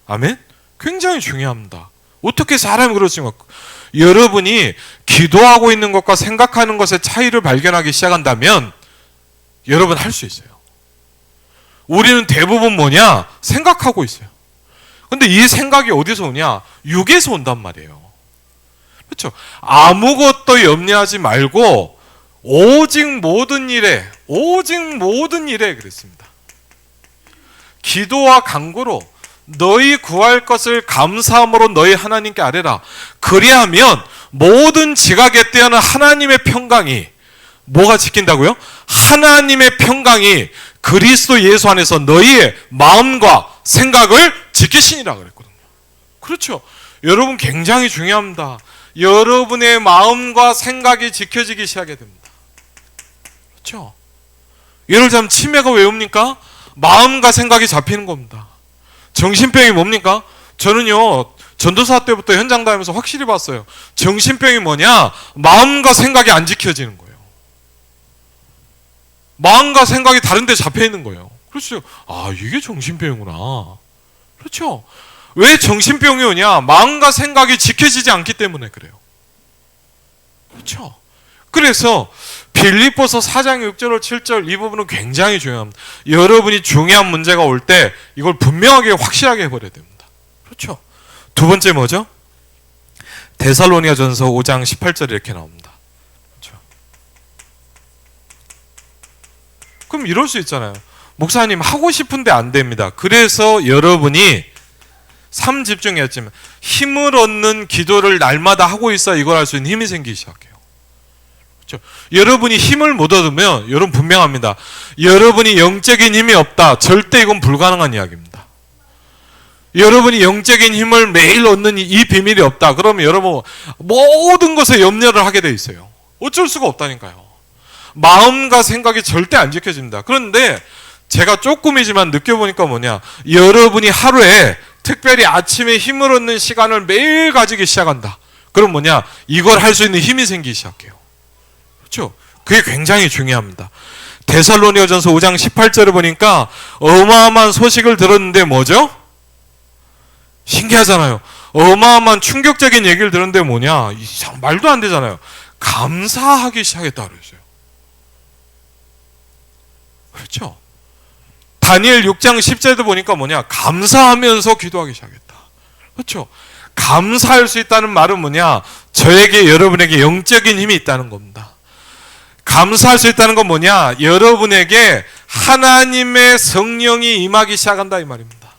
Speaker 1: 아멘? 굉장히 중요합니다. 어떻게 사람이 그렇지만 여러분이 기도하고 있는 것과 생각하는 것의 차이를 발견하기 시작한다면 여러분 할 수 있어요. 우리는 대부분 뭐냐? 생각하고 있어요. 근데 이 생각이 어디서 오냐? 육에서 온단 말이에요. 그렇죠? 아무것도 염려하지 말고 오직 모든 일에 그랬습니다. 기도와 간구로 너희 구할 것을 감사함으로 너희 하나님께 아뢰라. 그리하면 모든 지각에 뛰어난 하나님의 평강이 뭐가 지킨다고요? 하나님의 평강이 그리스도 예수 안에서 너희의 마음과 생각을 지키시니라 그랬거든요. 그렇죠? 여러분 굉장히 중요합니다. 여러분의 마음과 생각이 지켜지기 시작하게 됩니다. 그렇죠? 예를 들자면 치매가 왜 옵니까? 마음과 생각이 잡히는 겁니다. 정신병이 뭡니까? 저는요 전도사 때부터 현장 다니면서 확실히 봤어요. 정신병이 뭐냐? 마음과 생각이 안 지켜지는 거예요. 마음과 생각이 다른 데 잡혀 있는 거예요. 그렇죠? 아, 이게 정신병이구나. 그렇죠? 왜 정신병이 오냐? 마음과 생각이 지켜지지 않기 때문에 그래요. 그렇죠? 그래서 빌립보서 4장 6절 7절 이 부분은 굉장히 중요합니다. 여러분이 중요한 문제가 올 때 이걸 분명하게 확실하게 해버려야 됩니다. 그렇죠? 두 번째 뭐죠? 데살로니가전서 5장 18절 이렇게 나옵니다. 그렇죠? 그럼 이럴 수 있잖아요. 목사님 하고 싶은데 안 됩니다. 그래서 여러분이 3 집중했지만 힘을 얻는 기도를 날마다 하고 있어야 이걸 할 수 있는 힘이 생기기 시작해요. 그렇죠? 여러분이 힘을 못 얻으면 여러분 분명합니다. 여러분이 영적인 힘이 없다. 절대 이건 불가능한 이야기입니다. 여러분이 영적인 힘을 매일 얻는 이 비밀이 없다. 그러면 여러분 모든 것에 염려를 하게 돼 있어요. 어쩔 수가 없다니까요. 마음과 생각이 절대 안 지켜집니다. 그런데 제가 조금이지만 느껴보니까 뭐냐, 여러분이 하루에 특별히 아침에 힘을 얻는 시간을 매일 가지기 시작한다. 그럼 뭐냐, 이걸 할 수 있는 힘이 생기기 시작해요. 그렇죠? 그게 굉장히 중요합니다. 데살로니가전서 5장 18절을 보니까 어마어마한 소식을 들었는데 뭐죠? 신기하잖아요. 어마어마한 충격적인 얘기를 들었는데 뭐냐, 말도 안 되잖아요. 감사하기 시작했다 그랬어요. 그렇죠? 다니엘 6장 10절도 보니까 뭐냐, 감사하면서 기도하기 시작했다. 그렇죠? 감사할 수 있다는 말은 뭐냐, 저에게 여러분에게 영적인 힘이 있다는 겁니다. 감사할 수 있다는 건 뭐냐, 여러분에게 하나님의 성령이 임하기 시작한다 이 말입니다.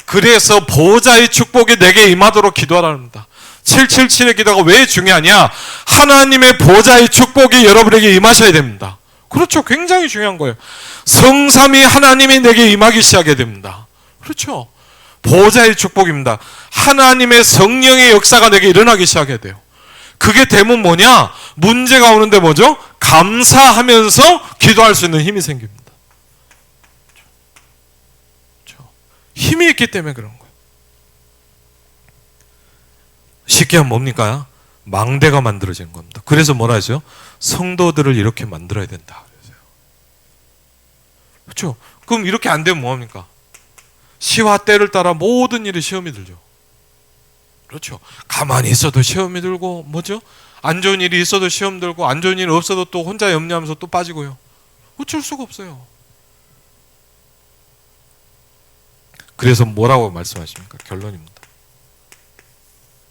Speaker 1: 그래서 보호자의 축복이 내게 임하도록 기도하랍니다. 777의 기도가 왜 중요하냐, 하나님의 보호자의 축복이 여러분에게 임하셔야 됩니다. 그렇죠? 굉장히 중요한 거예요. 성삼위 하나님이 내게 임하기 시작하게 됩니다. 그렇죠? 보호자의 축복입니다. 하나님의 성령의 역사가 내게 일어나기 시작해야 돼요. 그게 되면 뭐냐, 문제가 오는데 뭐죠? 감사하면서 기도할 수 있는 힘이 생깁니다. 그렇죠? 힘이 있기 때문에 그런 거예요. 쉽게 하면 뭡니까? 망대가 만들어지는 겁니다. 그래서 뭐라 했어요? 성도들을 이렇게 만들어야 된다. 그렇죠? 그럼 이렇게 안 되면 뭐합니까? 시와 때를 따라 모든 일이 시험이 들죠. 그렇죠? 가만히 있어도 시험이 들고, 뭐죠? 안 좋은 일이 있어도 시험 들고, 안 좋은 일이 없어도 또 혼자 염려하면서 또 빠지고요. 어쩔 수가 없어요. 그래서 뭐라고 말씀하십니까? 결론입니다.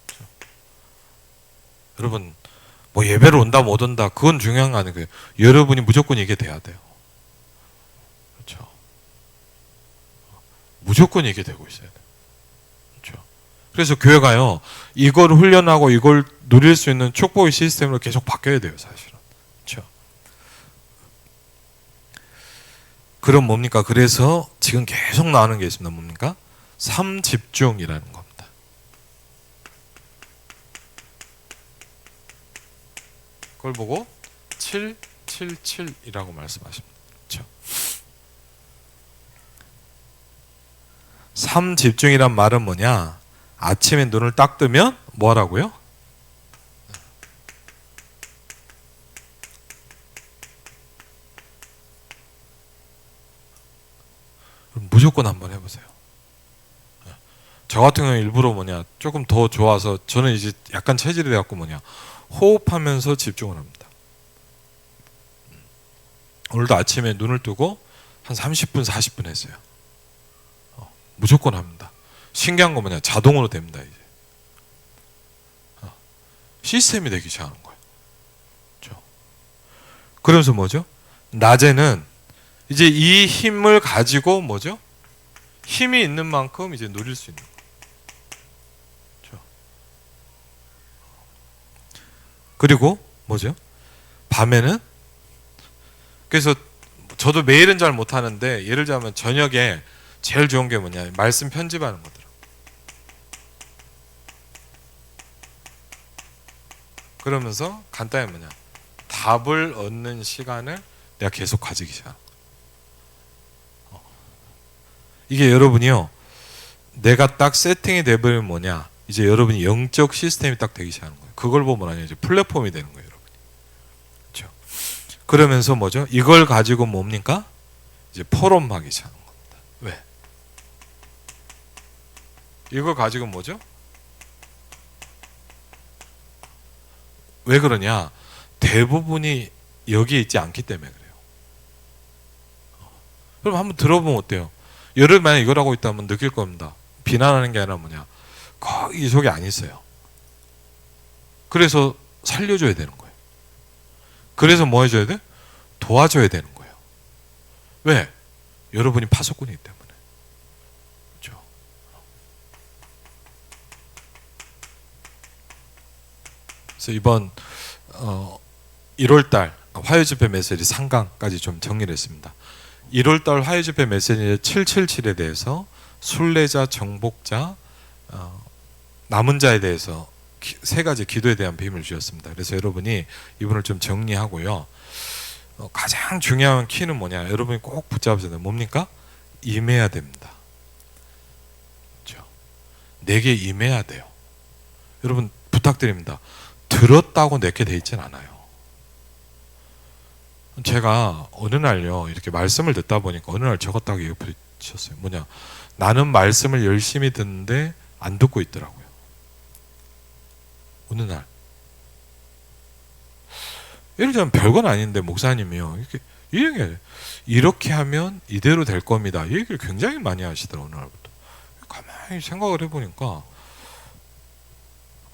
Speaker 1: 그렇죠? 여러분, 뭐 예배를 온다 못 온다 그건 중요한 거 아니고요. 여러분이 무조건 이게 돼야 돼요. 그렇죠? 무조건 이게 되고 있어야 돼요. 그렇죠? 그래서 교회가요, 이걸 훈련하고 이걸 누릴 수 있는 축복의 시스템으로 계속 바뀌어야 돼요, 사실은. 그렇죠? 그럼 뭡니까? 그래서 지금 계속 나오는 게 있습니다. 뭡니까? 삼집중이라는 겁니다. 그걸 보고 777이라고 말씀하십니다. 그렇죠? 삼집중이란 말은 뭐냐? 아침에 눈을 딱 뜨면 뭐 하라고요? 무조건 한번 해보세요. 저 같은 경우는 일부러 뭐냐, 조금 더 좋아서, 저는 이제 약간 체질이 돼갖고 뭐냐, 호흡하면서 집중을 합니다. 오늘도 아침에 눈을 뜨고 한 30분 40분 했어요. 무조건 합니다. 신기한 거 뭐냐, 자동으로 됩니다. 이제 시스템이 되기 시작하는 거예요. 그렇죠? 그러면서 뭐죠? 낮에는 이제 이 힘을 가지고 뭐죠? 힘이 있는 만큼 이제 누릴 수 있는 거예요. 그렇죠? 그리고 뭐죠? 밤에는, 그래서 저도 매일은 잘 못하는데, 예를 들자면 저녁에 제일 좋은 게 뭐냐, 말씀 편집하는 거더라고요. 그러면서 간단히 뭐냐, 답을 얻는 시간을 내가 계속 가지기 시작하는 거예요. 이게 여러분이요, 내가 딱 세팅이 돼버리면 뭐냐, 이제 여러분이 영적 시스템이 딱 되기 시작하는 거예요. 그걸 보면 아니에요, 이제 플랫폼이 되는 거예요, 여러분이. 그렇죠? 그러면서 뭐죠? 이걸 가지고 뭡니까? 이제 포럼하기 시작하는 겁니다. 왜? 이걸 가지고 뭐죠? 왜 그러냐? 대부분이 여기에 있지 않기 때문에 그래요. 그럼 한번 들어보면 어때요? 여러분 만약 이걸 하고 있다면 느낄 겁니다. 비난하는 게 아니라 뭐냐, 거기 속에 안 있어요. 그래서 살려줘야 되는 거예요. 그래서 뭐 해줘야 돼? 도와줘야 되는 거예요. 왜? 여러분이 파수꾼이기 때문에. 그렇죠? 그래서 이번 1월달 화요집회 메시지 3강까지 좀 정리를 했습니다. 1월달 화요집회 메시지 777에 대해서 순례자, 정복자, 남은 자에 대해서 세 가지 기도에 대한 비밀을 주셨습니다. 그래서 여러분이 이분을 좀 정리하고요. 가장 중요한 키는 뭐냐? 여러분이 꼭 붙잡으셔야 돼요. 뭡니까? 임해야 됩니다. 그렇죠? 내게 임해야 돼요. 여러분 부탁드립니다. 들었다고 내게 돼 있진 않아요. 제가 어느 날요, 이렇게 말씀을 듣다 보니까 어느 날 적었다고 얘기 붙이셨어요. 뭐냐? 나는 말씀을 열심히 듣는데 안 듣고 있더라고요. 어느 날. 예를 들면 별건 아닌데 목사님이요, 이렇게 하면 이대로 될 겁니다, 이 얘기를 굉장히 많이 하시더라고요. 어느 날부터. 가만히 생각을 해보니까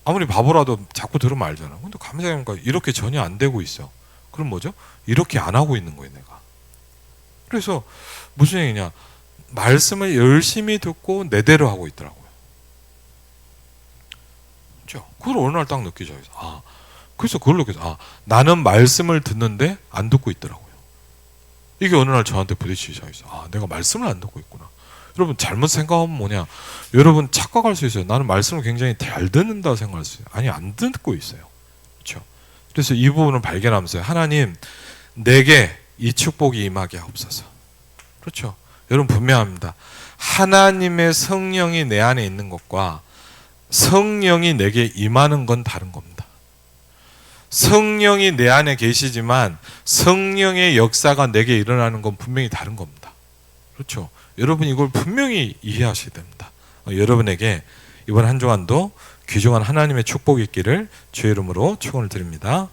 Speaker 1: 아무리 바보라도 자꾸 들으면 알잖아. 근데 가만히 생각해보니까 이렇게 전혀 안 되고 있어. 그럼 뭐죠? 이렇게 안 하고 있는 거예요, 내가. 그래서 무슨 얘기냐, 말씀을 열심히 듣고 내대로 하고 있더라고요. 그렇죠? 그걸 어느 날 딱 느끼죠. 그래서 그걸 느껴서, 나는 말씀을 듣는데 안 듣고 있더라고요. 이게 어느 날 저한테 부딪히기 시작했어요. 내가 말씀을 안 듣고 있구나. 여러분 잘못 생각하면 뭐냐, 여러분 착각할 수 있어요. 나는 말씀을 굉장히 잘 듣는다 생각할 수 있어요. 아니, 안 듣고 있어요. 그렇죠? 그래서 이 부분을 발견하면서, 하나님 내게 이 축복이 임하게 하옵소서. 그렇죠? 여러분 분명합니다. 하나님의 성령이 내 안에 있는 것과 성령이 내게 임하는 건 다른 겁니다. 성령이 내 안에 계시지만 성령의 역사가 내게 일어나는 건 분명히 다른 겁니다. 그렇죠? 여러분 이걸 분명히 이해하셔야 됩니다. 여러분에게 이번 한 주간도 귀중한 하나님의 축복이 있기를 주의 이름으로 축원을 드립니다.